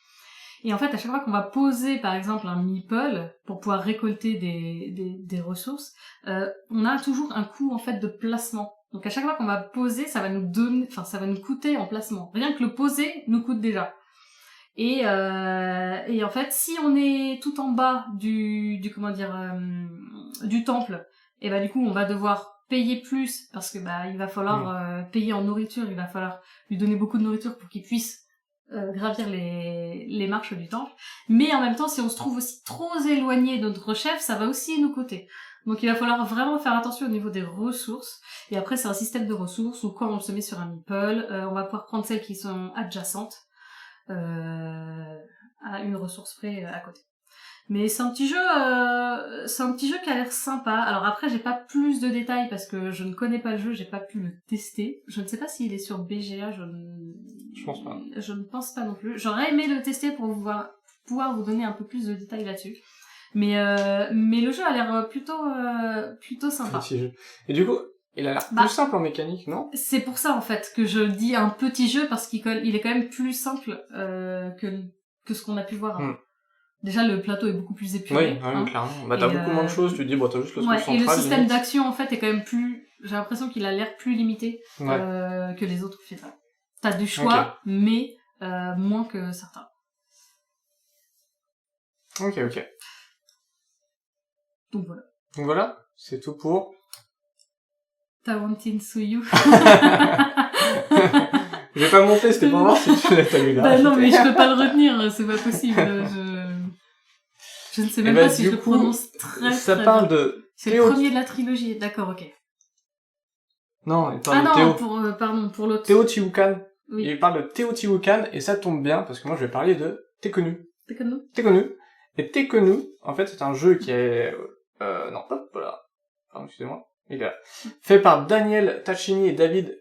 Et en fait, à chaque fois qu'on va poser, par exemple, un meeple pour pouvoir récolter des ressources, on a toujours un coût, en fait, de placement. Donc, à chaque fois qu'on va poser, ça va nous coûter en placement. Rien que le poser nous coûte déjà. Et en fait, si on est tout en bas du temple, et du coup, on va devoir payer plus parce que, il va falloir payer en nourriture, il va falloir lui donner beaucoup de nourriture pour qu'il puisse gravir les marches du temple, mais en même temps si on se trouve aussi trop éloigné de notre chef, ça va aussi nous coûter. Donc il va falloir vraiment faire attention au niveau des ressources, et après c'est un système de ressources où quand on se met sur un meeple, on va pouvoir prendre celles qui sont adjacentes à une ressource près à côté. Mais c'est un petit jeu qui a l'air sympa. Alors après, j'ai pas plus de détails parce que je ne connais pas le jeu, j'ai pas pu le tester. Je ne sais pas s'il est sur BGA, je pense pas. Je ne pense pas non plus. J'aurais aimé le tester pour pouvoir vous donner un peu plus de détails là-dessus. Mais le jeu a l'air plutôt sympa. Petit jeu. Et du coup, il a l'air plus simple en mécanique, non? C'est pour ça, en fait, que je dis un petit jeu parce qu'il est quand même plus simple que ce qu'on a pu voir avant. Déjà, le plateau est beaucoup plus épuré. Oui, clairement. T'as beaucoup moins de choses, tu te dis, t'as juste le truc central. Et le système d'action, en fait, est quand même plus j'ai l'impression qu'il a l'air plus limité que les autres FIFA. T'as du choix, mais moins que certains. Ok. Donc voilà, c'est tout pour... Tawantin Suyu. Je vais pas monter, c'était pour voir si tu l'as vu là. Bah non, mais je peux pas le retenir, c'est pas possible. Je ne sais même pas si je le prononce très ça très parle bien. de... C'est le premier de la trilogie, d'accord, ok. Non, il parle de Théo. Pardon, pour l'autre. Teotihuacan. Oui. Il parle de Teotihuacan, et ça tombe bien, parce que moi je vais parler de Tekkenu. Tekkenu. Et Tekkenu, en fait, c'est un jeu qui est... non, hop, voilà. Pardon, excusez-moi. Il est fait par Daniel Tachini et David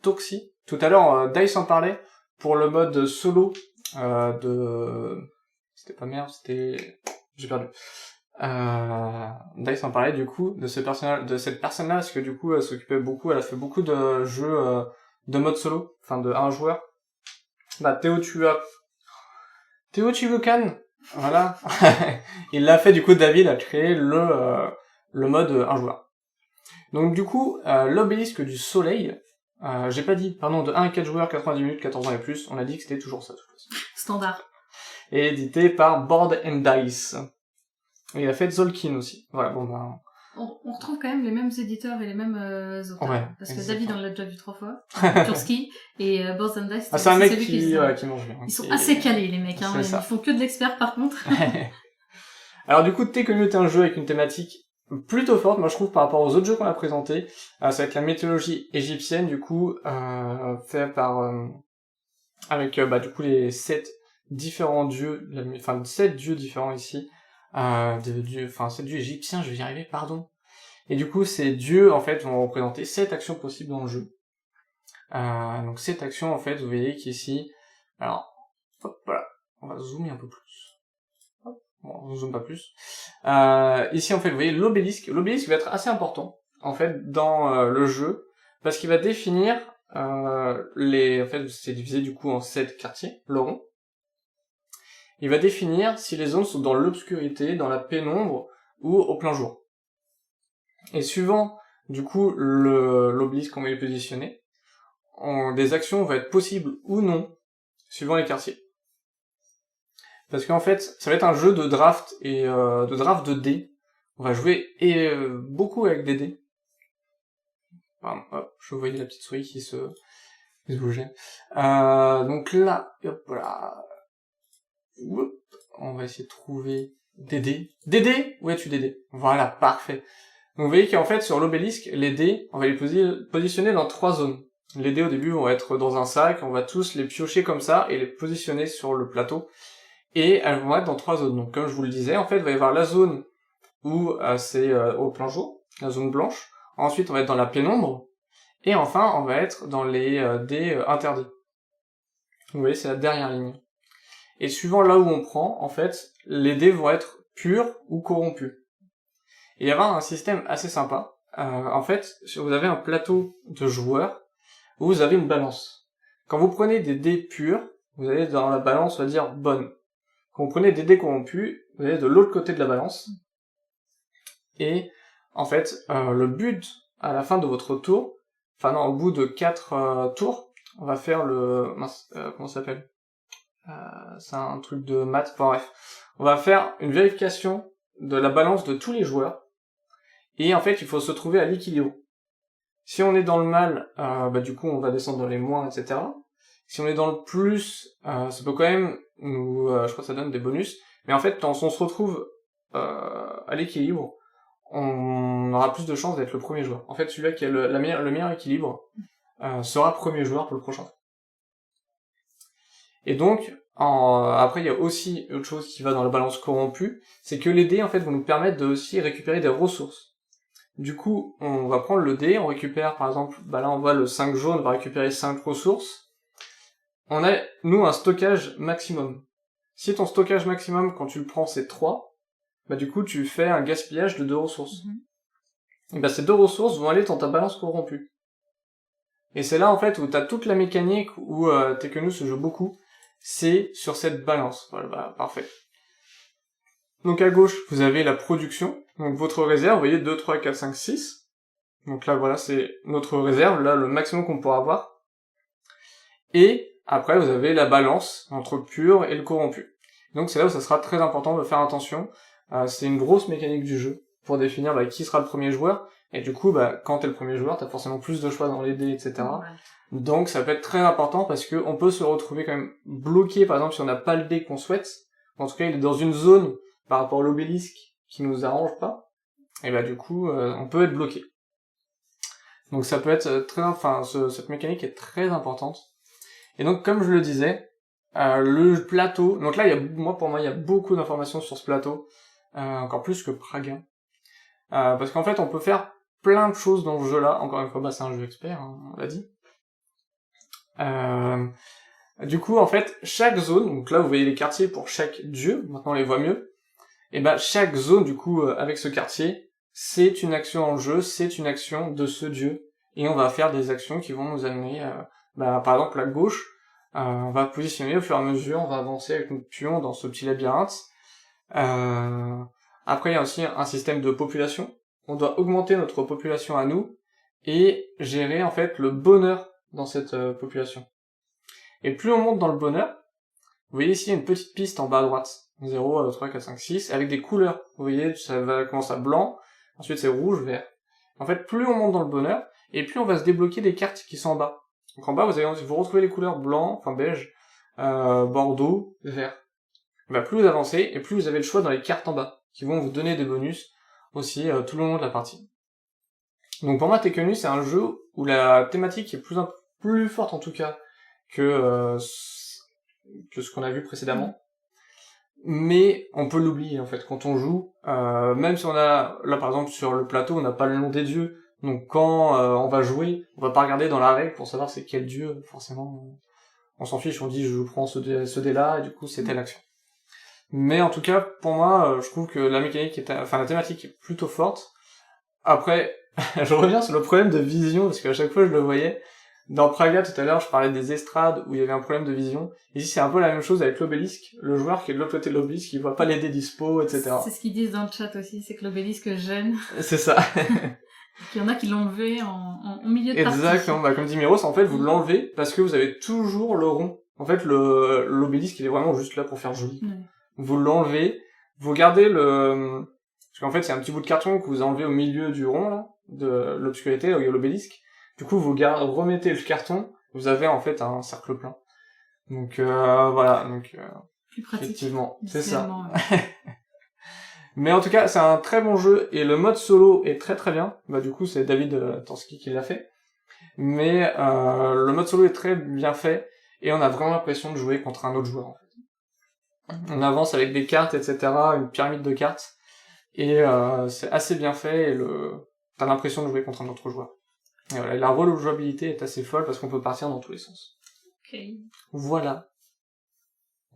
Toxi. Tout à l'heure, Dice en parlait pour le mode solo de... C'était pas merde, c'était... J'ai perdu. Dice en parlait du coup de cette personne-là, parce que du coup elle s'occupait beaucoup, elle a fait beaucoup de jeux de mode solo, enfin de un joueur. Bah Teotihuacan, voilà. Il l'a fait du coup, David a créé le mode un joueur. Donc du coup, l'obélisque du soleil, j'ai pas dit, pardon, de 1 à 4 joueurs, 90 minutes, 14 ans et plus, on a dit que c'était toujours ça, de toute façon. Standard. Et édité par Board and Dice. Et il a fait Zolkin aussi. Voilà, bon ben... On retrouve quand même les mêmes éditeurs et les mêmes auteurs. Ouais, parce que exactement. David, on l'a déjà vu 3 fois. Turski et Board and Dice. C'est un mec qui mange bien. Ils sont assez calés, les mecs. Hein. Ils font que de l'expert, par contre. Alors du coup, Tekkenu est un jeu avec une thématique plutôt forte, moi je trouve, par rapport aux autres jeux qu'on a présentés. Ça va être la mythologie égyptienne, du coup, fait par... avec, du coup, les 7 différents dieux, 7 dieux différents ici. 7 dieux égyptiens, je vais y arriver, pardon. Et du coup, ces dieux, en fait, vont représenter 7 actions possibles dans le jeu. Donc 7 actions, en fait, vous voyez qu'ici... Alors, hop, voilà. On va zoomer un peu plus. Hop, bon, on zoome pas plus. Ici, en fait, vous voyez l'obélisque. L'obélisque va être assez important, en fait, dans le jeu, parce qu'il va définir en fait, c'est divisé, du coup, en 7 quartiers, le rond. Il va définir si les zones sont dans l'obscurité, dans la pénombre, ou au plein jour. Et suivant, du coup, l'obélisque qu'on va y positionner, des actions vont être possibles ou non, suivant les quartiers. Parce qu'en fait, ça va être un jeu de draft, et de draft de dés. On va jouer beaucoup avec des dés. Pardon, hop, je voyais la petite souris qui se bougeait. Donc là, hop, voilà. On va essayer de trouver des dés. Des dés? Où es-tu des dés? Voilà, parfait. Donc vous voyez qu'en fait, sur l'obélisque, les dés, on va les positionner dans 3 zones. Les dés, au début, vont être dans un sac, on va tous les piocher comme ça, et les positionner sur le plateau. Et elles vont être dans 3 zones. Donc comme je vous le disais, en fait, il va y avoir la zone où c'est au plein jour, la zone blanche. Ensuite, on va être dans la pénombre. Et enfin, on va être dans les dés interdits. Vous voyez, c'est la dernière ligne. Et suivant là où on prend, en fait, les dés vont être purs ou corrompus. Et il y aura un système assez sympa. En fait, vous avez un plateau de joueurs où vous avez une balance. Quand vous prenez des dés purs, vous allez dans la balance, on va dire, bonne. Quand vous prenez des dés corrompus, vous allez de l'autre côté de la balance. Et, en fait, le but, à la fin de votre tour, au bout de 4 tours, on va faire le... comment ça s'appelle ? C'est un truc de maths, bref. On va faire une vérification de la balance de tous les joueurs. Et en fait, il faut se trouver à l'équilibre. Si on est dans le mal, du coup, on va descendre dans les moins, etc. Si on est dans le plus, ça peut quand même nous... je crois que ça donne des bonus. Mais en fait, quand on se retrouve à l'équilibre, on aura plus de chances d'être le premier joueur. En fait, celui-là qui a le meilleur équilibre sera premier joueur pour le prochain. Et donc, après, il y a aussi autre chose qui va dans la balance corrompue, c'est que les dés, en fait, vont nous permettre de aussi récupérer des ressources. Du coup, on va prendre le dé, on récupère, par exemple, là, on voit le 5 jaune, on va récupérer 5 ressources. On a, nous, un stockage maximum. Si ton stockage maximum, quand tu le prends, c'est 3, du coup, tu fais un gaspillage de 2 ressources. Et ces 2 ressources vont aller dans ta balance corrompue. Et c'est là, en fait, où t'as toute la mécanique où Tekkenu se joue beaucoup, c'est sur cette balance. Voilà, parfait. Donc à gauche, vous avez la production, donc votre réserve, vous voyez 2, 3, 4, 5, 6. Donc là, voilà, c'est notre réserve, là, le maximum qu'on pourra avoir. Et après, vous avez la balance entre le pur et le corrompu. Donc c'est là où ça sera très important de faire attention. C'est une grosse mécanique du jeu pour définir qui sera le premier joueur. Et du coup, quand t'es le premier joueur, t'as forcément plus de choix dans les dés, etc. Ouais. Donc ça peut être très important parce que on peut se retrouver quand même bloqué, par exemple, si on n'a pas le dé qu'on souhaite. En tout cas, il est dans une zone par rapport à l'obélisque qui nous arrange pas. Et du coup, on peut être bloqué. Donc ça peut être cette mécanique est très importante. Et donc, comme je le disais, le plateau, donc là, pour moi, il y a beaucoup d'informations sur ce plateau, encore plus que Praga. Parce qu'en fait, on peut faire plein de choses dans ce jeu-là. Encore une fois, c'est un jeu expert, hein, on l'a dit. Du coup, en fait, chaque zone, donc là, vous voyez les quartiers pour chaque dieu, maintenant on les voit mieux, et chaque zone, du coup, avec ce quartier, c'est une action dans le jeu, c'est une action de ce dieu, et on va faire des actions qui vont nous amener, par exemple, à gauche, on va positionner au fur et à mesure, on va avancer avec notre pion dans ce petit labyrinthe. Après, il y a aussi un système de population. On doit augmenter notre population à nous et gérer en fait le bonheur dans cette population. Et plus on monte dans le bonheur, vous voyez ici il y a une petite piste en bas à droite. 0, 3, 4, 5, 6, avec des couleurs. Vous voyez, ça va commencer à blanc, ensuite c'est rouge, vert. En fait, plus on monte dans le bonheur, et plus on va se débloquer des cartes qui sont en bas. Donc en bas, vous retrouvez les couleurs blanc, enfin beige, bordeaux, vert. Plus vous avancez, et plus vous avez le choix dans les cartes en bas, qui vont vous donner des bonus aussi tout le long de la partie. Donc pour moi, Tekken c'est un jeu où la thématique est plus forte en tout cas que ce qu'on a vu précédemment. Mais on peut l'oublier en fait quand on joue, même si on a, là par exemple sur le plateau, on n'a pas le nom des dieux, donc quand on va jouer, on va pas regarder dans la règle pour savoir c'est quel dieu, forcément, on s'en fiche, on dit je prends ce dé-là, et du coup c'est telle action. Mais en tout cas, pour moi, je trouve que la thématique est plutôt forte. Après, je reviens sur le problème de vision, parce qu'à chaque fois je le voyais. Dans Praga, tout à l'heure, je parlais des estrades où il y avait un problème de vision. Ici, c'est un peu la même chose avec l'obélisque. Le joueur qui est de l'autre côté de l'obélisque, il voit pas les dés dispo, etc. C'est ce qu'ils disent dans le chat aussi, c'est que l'obélisque gêne. C'est ça. Il y en a qui l'ont enlevé en milieu de partie. Exactement. Comme dit Miros, en fait, vous l'enlevez parce que vous avez toujours le rond. En fait, l'obélisque, il est vraiment juste là pour faire joli. Ouais. Vous l'enlevez, vous gardez parce qu'en fait, c'est un petit bout de carton que vous enlevez au milieu du rond, là, de l'obscurité, où il y a l'obélisque. Du coup, vous remettez le carton, vous avez en fait un cercle plein. Donc voilà, plus pratique. Effectivement, c'est ça. Mais en tout cas, c'est un très bon jeu et le mode solo est très très bien. Du coup, c'est David Tansky qui l'a fait. Mais le mode solo est très bien fait et on a vraiment l'impression de jouer contre un autre joueur en fait. On avance avec des cartes, etc., une pyramide de cartes et c'est assez bien fait et t'as l'impression de jouer contre un autre joueur. Et voilà, la rejouabilité est assez folle parce qu'on peut partir dans tous les sens. Ok. Voilà.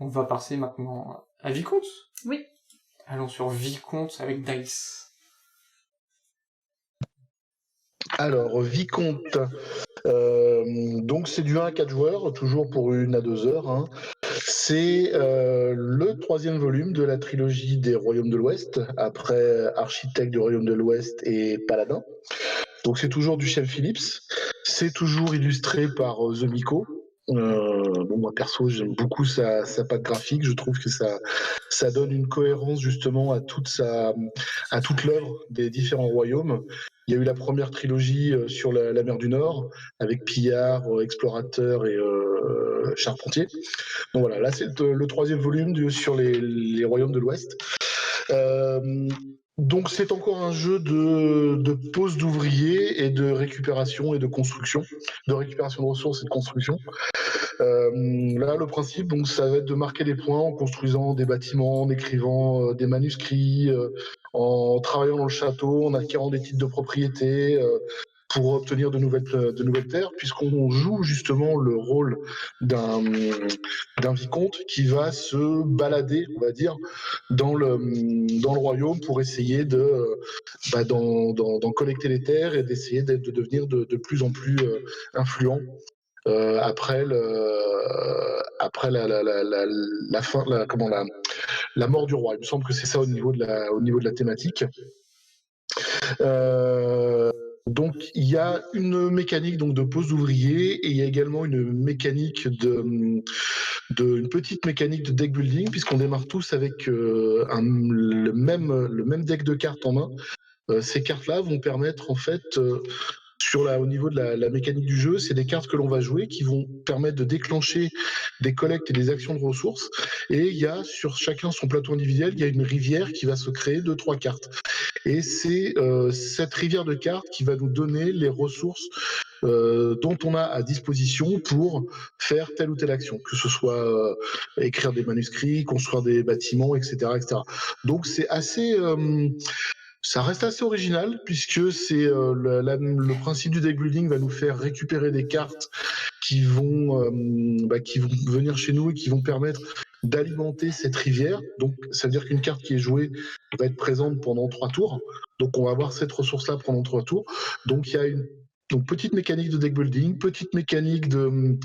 On va passer maintenant à Vicomte. Oui. Allons sur Vicomte avec Dice. Alors, Vicomte. Donc c'est du 1 à 4 joueurs, toujours pour 1 à 2 heures. Hein. C'est le 3e volume de la trilogie des Royaumes de l'Ouest, après Architecte du Royaume de l'Ouest et Paladin. Donc c'est toujours du chef Phillips, c'est toujours illustré par The Miko. Moi perso j'aime beaucoup sa patte graphique, je trouve que ça donne une cohérence justement à toute l'œuvre des différents royaumes. Il y a eu la première trilogie sur la mer du Nord avec Pillard, Explorateur et Charpentier. Donc voilà, là c'est le 3e volume sur les royaumes de l'Ouest. Donc c'est encore un jeu de pose d'ouvriers et de récupération et de construction, de récupération de ressources et de construction. Là le principe donc ça va être de marquer des points en construisant des bâtiments, en écrivant des manuscrits, en travaillant dans le château, en acquérant des titres de propriété, pour obtenir de nouvelles terres, puisqu'on joue justement le rôle d'un vicomte qui va se balader, on va dire, dans le royaume pour essayer d'en collecter les terres et d'essayer de devenir de plus en plus influent après la fin, la mort du roi. Il me semble que c'est ça au niveau de la thématique. Donc il y a une mécanique donc de pose d'ouvrier et il y a également une mécanique une petite mécanique de deck building puisqu'on démarre tous avec le même deck de cartes en main. Ces cartes-là vont permettre en fait au niveau de la mécanique du jeu, c'est des cartes que l'on va jouer qui vont permettre de déclencher des collectes et des actions de ressources. Et il y a sur chacun son plateau individuel, il y a une rivière qui va se créer de 3 cartes. Et c'est cette rivière de cartes qui va nous donner les ressources dont on a à disposition pour faire telle ou telle action, que ce soit écrire des manuscrits, construire des bâtiments, etc. etc. Donc c'est assez... ça reste assez original puisque c'est le principe du deck building va nous faire récupérer des cartes qui vont venir chez nous et qui vont permettre d'alimenter cette rivière. Donc ça veut dire qu'une carte qui est jouée va être présente pendant 3 tours. Donc on va avoir cette ressource-là pendant 3 tours. Donc il y a une petite mécanique de deck building, petite mécanique de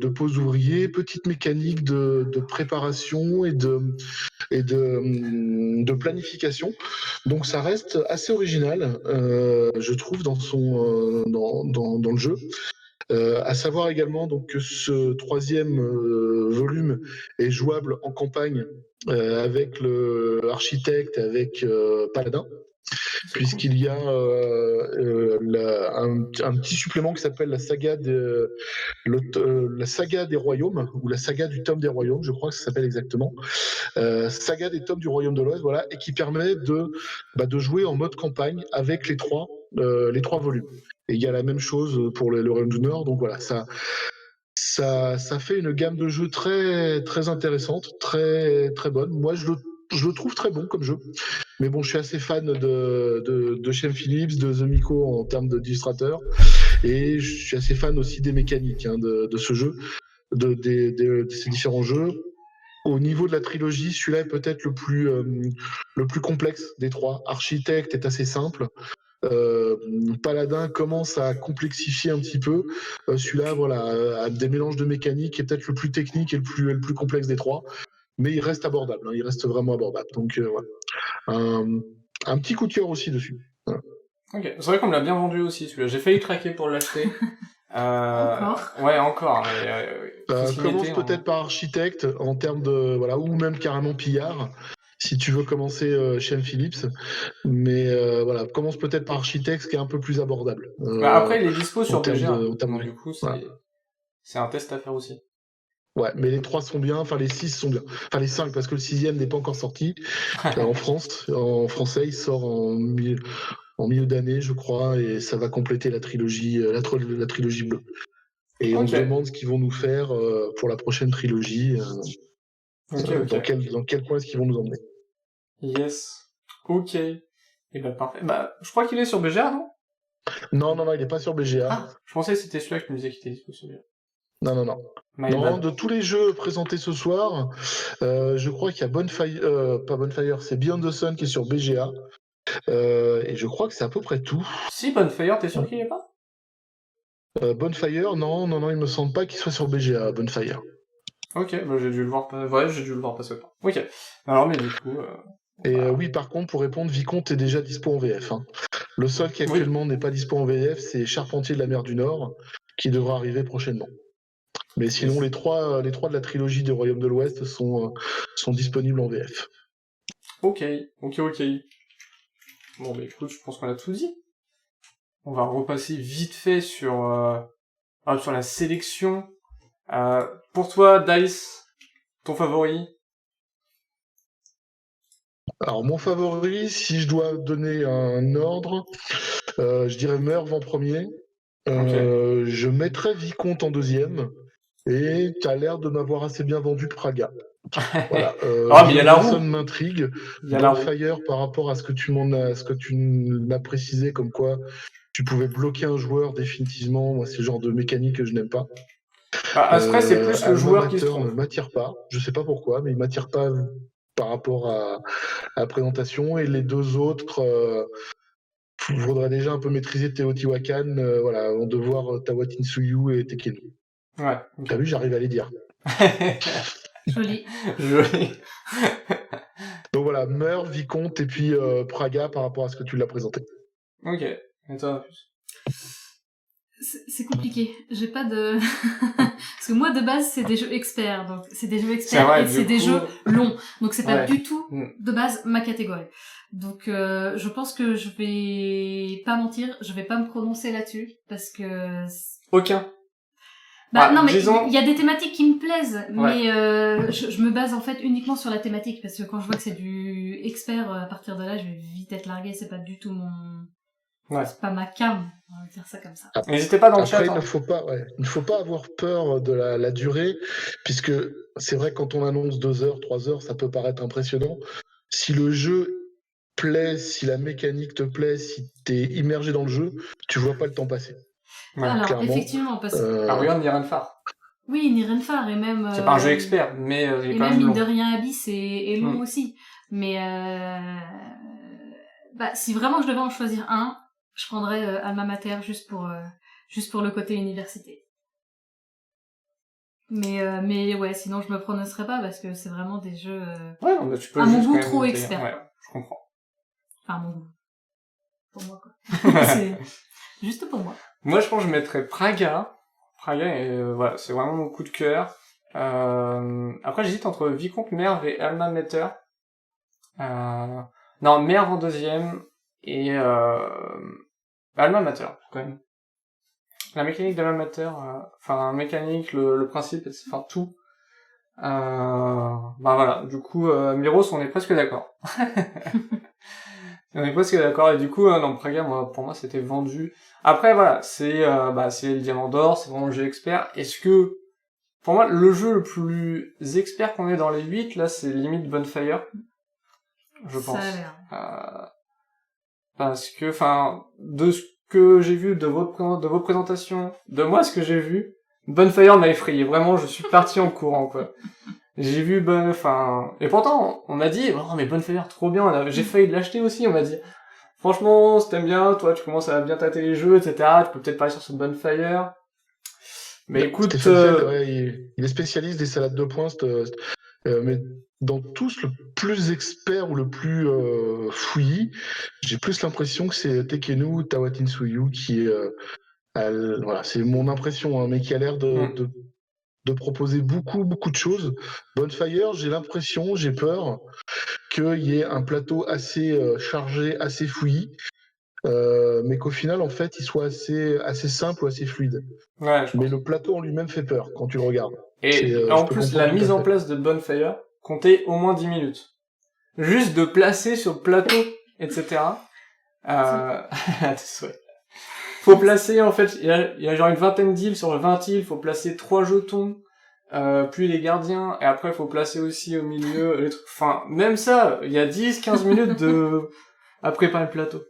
pose ouvrier, petite mécanique de préparation et de planification. Donc ça reste assez original, je trouve, dans le jeu. À savoir également donc, que ce 3e volume est jouable en campagne avec l'architecte, avec Paladin, puisqu'il y a un petit supplément qui s'appelle la saga des royaumes, ou la saga du tome des royaumes, je crois que ça s'appelle exactement. Saga des tomes du royaume de l'Ouest, voilà, et qui permet de jouer en mode campagne avec les trois volumes. Et il y a la même chose pour le royaume du Nord, donc voilà, ça fait une gamme de jeux très, très intéressante, très, très bonne. Moi, je le trouve très bon comme jeu. Mais bon, je suis assez fan de Shem Phillips, de The Miko en termes d'illustrateur. Et je suis assez fan aussi des mécaniques de ce jeu, de ces différents jeux. Au niveau de la trilogie, celui-là est peut-être le plus complexe des 3. Architecte est assez simple. Paladin commence à complexifier un petit peu. Celui-là, voilà, a des mélanges de mécaniques, est peut-être le plus technique et le plus complexe des 3. Mais il reste abordable, il reste vraiment abordable. Donc, voilà. Un petit coup de cœur aussi dessus. Voilà. Ok, c'est vrai qu'on me l'a bien vendu aussi, celui-là. J'ai failli craquer pour l'acheter. Encore. Ouais, encore. Commence peut-être par architecte en termes de ou même carrément pillard si tu veux commencer chez Phillips. Mais voilà, commence peut-être par architecte, qui est un peu plus abordable. Après, il est dispo sur BGA. Donc du coup, c'est un test à faire aussi. Ouais, mais les 3 sont bien, enfin les 6 sont bien. Enfin les 5, parce que le 6e n'est pas encore sorti en France. En français, il sort en milieu d'année, je crois, et ça va compléter la trilogie, la trilogie bleue. Et on se demande ce qu'ils vont nous faire pour la prochaine trilogie. Dans quel coin est-ce qu'ils vont nous emmener? Yes. Ok. Et parfait. Je crois qu'il est sur BGA, non? Non, il n'est pas sur BGA. Ah, je pensais que c'était celui-là que tu me disais qu'il était dispo sur BGA. Non. Non, de tous les jeux présentés ce soir, je crois qu'il y a pas Bonfire, c'est Beyond the Sun qui est sur BGA. Et je crois que c'est à peu près tout. Si, Bonfire, t'es sûr qu'il est pas? Bonfire, non, il me semble pas qu'il soit sur BGA, Bonfire. Ok, j'ai dû le voir passer. Ok. Alors, mais du coup... oui, par contre, pour répondre, Vicomte est déjà dispo en VF. Le seul qui actuellement n'est pas dispo en VF, c'est Charpentier de la mer du Nord, qui devra arriver prochainement. Mais sinon, les trois de la trilogie des Royaumes de l'Ouest sont disponibles en VF. Ok. Bon, écoute, je pense qu'on a tout dit. On va repasser vite fait sur la sélection. Pour toi, Dice, ton favori? Alors, mon favori, si je dois donner un ordre, je dirais Merv en premier. Je mettrais Vicomte en deuxième. Et tu as l'air de m'avoir assez bien vendu Praga. Voilà. Mais il y a la roue. Ça m'intrigue. Bonfire, par rapport à ce que tu m'as précisé, comme quoi tu pouvais bloquer un joueur définitivement. Moi, c'est le genre de mécanique que je n'aime pas. Après, c'est plus le joueur qui se trompe. Ne m'attire pas. Je sais pas pourquoi, mais il m'attire pas par rapport à la présentation. Et les deux autres, il faudrait déjà un peu maîtriser Teotihuacan, avant de voir Tawatinsuyu et Tekenu. Ouais. T'as vu, j'arrive à les dire. Joli. Donc voilà, Merv, Vicomte et puis Praga par rapport à ce que tu l'as présenté. Ok. Et toi, plus? C'est compliqué. J'ai pas de... Parce que moi, de base, c'est des jeux experts. Donc, c'est des jeux experts vrai, et c'est des jeux longs. Donc, c'est pas Ouais. du tout, de base, ma catégorie. Donc, je pense que je vais pas mentir. Je vais pas me prononcer là-dessus. Parce que... Aucun. Bah, Ah, non, mais disons- il y a des thématiques qui me plaisent. Mais, je me base, en fait, uniquement sur la thématique. Parce que quand je vois que c'est du expert, à partir de là, je vais vite être larguée. C'est pas du tout mon... Ouais. C'est pas ma cam. On va dire ça comme ça. N'hésitez pas dans le Après, chat. il Hein. ne faut pas avoir peur de la durée, puisque c'est vrai que quand on annonce 2 heures, 3 heures, ça peut paraître impressionnant. Si le jeu plaît, si la mécanique te plaît, si t'es immergé dans le jeu, tu vois pas le temps passer. Ouais. Alors, Clairement. effectivement, parce que... Ah, regarde Nirenfar. Oui, Nirenfar, et même... C'est pas un jeu expert, mais il est et quand même, même mine long. de rien, Abyss est long aussi. Mais, bah, si vraiment je devais en choisir un, je prendrais Alma Mater juste pour le côté université. Mais ouais, sinon je me prononcerais pas parce que c'est vraiment des jeux Ouais, non, mais tu peux à mon juste goût quand même trop essayer. expert. Ouais, je comprends. Enfin, à mon goût. Pour moi, quoi. C'est juste pour moi. Moi, je pense que je mettrais Praga. Praga, voilà, c'est vraiment mon coup de cœur. Après, j'hésite entre Vicomte Merve et Alma Mater. Non, Merve en deuxième et Alma Mater, quand même. La mécanique d'Alma Mater, enfin, mécanique, le principe, enfin, tout. Bah voilà, du coup, Miros, on est presque d'accord. On est presque d'accord, et du coup, non, Praga, pour moi, c'était vendu. Après, voilà, c'est le Diamant d'Or, c'est vraiment le jeu expert. Est-ce que, pour moi, le jeu le plus expert qu'on ait dans les 8, là, c'est limite Bonfire, je pense. Ça a l'air. Parce que, enfin, de ce que j'ai vu de vos présentations, de moi, ce que j'ai vu, Bonfire m'a effrayé. Vraiment, je suis parti en courant, quoi. J'ai vu, et pourtant, on m'a dit, oh, mais Bonfire, trop bien, j'ai failli l'acheter aussi, on m'a dit, franchement, si t'aimes bien, toi, tu commences à bien tâter les jeux, etc., tu peux peut-être parler sur ce Bonfire. Mais écoute, Stéphane Feld, ouais, il est spécialiste des salades de points, mais dans tous, le plus expert ou le plus fouillis, j'ai plus l'impression que c'est Tekenu Tawatinsuyu qui est... voilà, c'est mon impression, hein, mais qui a l'air de proposer beaucoup de choses. Bonfire, j'ai l'impression, j'ai peur qu'il y ait un plateau assez chargé, assez fouillis, mais qu'au final, en fait, il soit assez simple ou assez fluide. ouais, je Mais pense. le plateau en lui-même fait peur quand tu le regardes. Et Je en peux plus, comprendre la tout mise à en fait. place de Bonfire comptait au moins 10 minutes. Juste de placer sur le plateau, etc. À tes souhaits. Faut placer, en fait, il y a genre une vingtaine d'îles, sur le 20 îles, faut placer 3 jetons, puis les gardiens, et après faut placer aussi au milieu les trucs, enfin, même ça, il y a 10-15 minutes à préparer le plateau.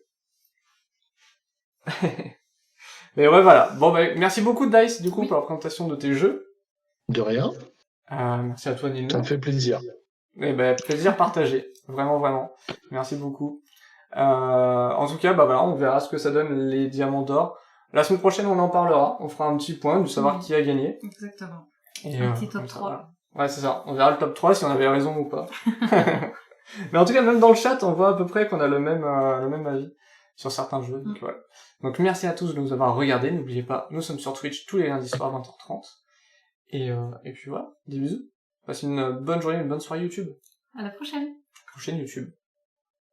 Mais ouais, voilà. Bon, merci beaucoup, Dice, du coup, pour la présentation de tes jeux. De rien, Merci à toi, Nilno. ça me fait plaisir. Eh ben, plaisir partagé. Vraiment, vraiment. Merci beaucoup. En tout cas, bah voilà, on verra ce que ça donne les diamants d'or. La semaine prochaine, on en parlera. On fera un petit point, de savoir qui a gagné. Exactement. Et, Un petit top 3. Voilà. Ouais, c'est ça. On verra le top 3 si on avait raison ou pas. Mais en tout cas, même dans le chat, on voit à peu près qu'on a le même avis sur certains jeux. Donc, voilà. Donc, merci à tous de nous avoir regardés. N'oubliez pas, nous sommes sur Twitch tous les lundis soirs à 20h30. Et puis voilà. Des bisous. Passez une bonne journée, une bonne soirée YouTube. À la prochaine. Prochaine YouTube.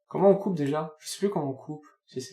Comment on coupe déjà? Je sais plus comment on coupe. Si c'est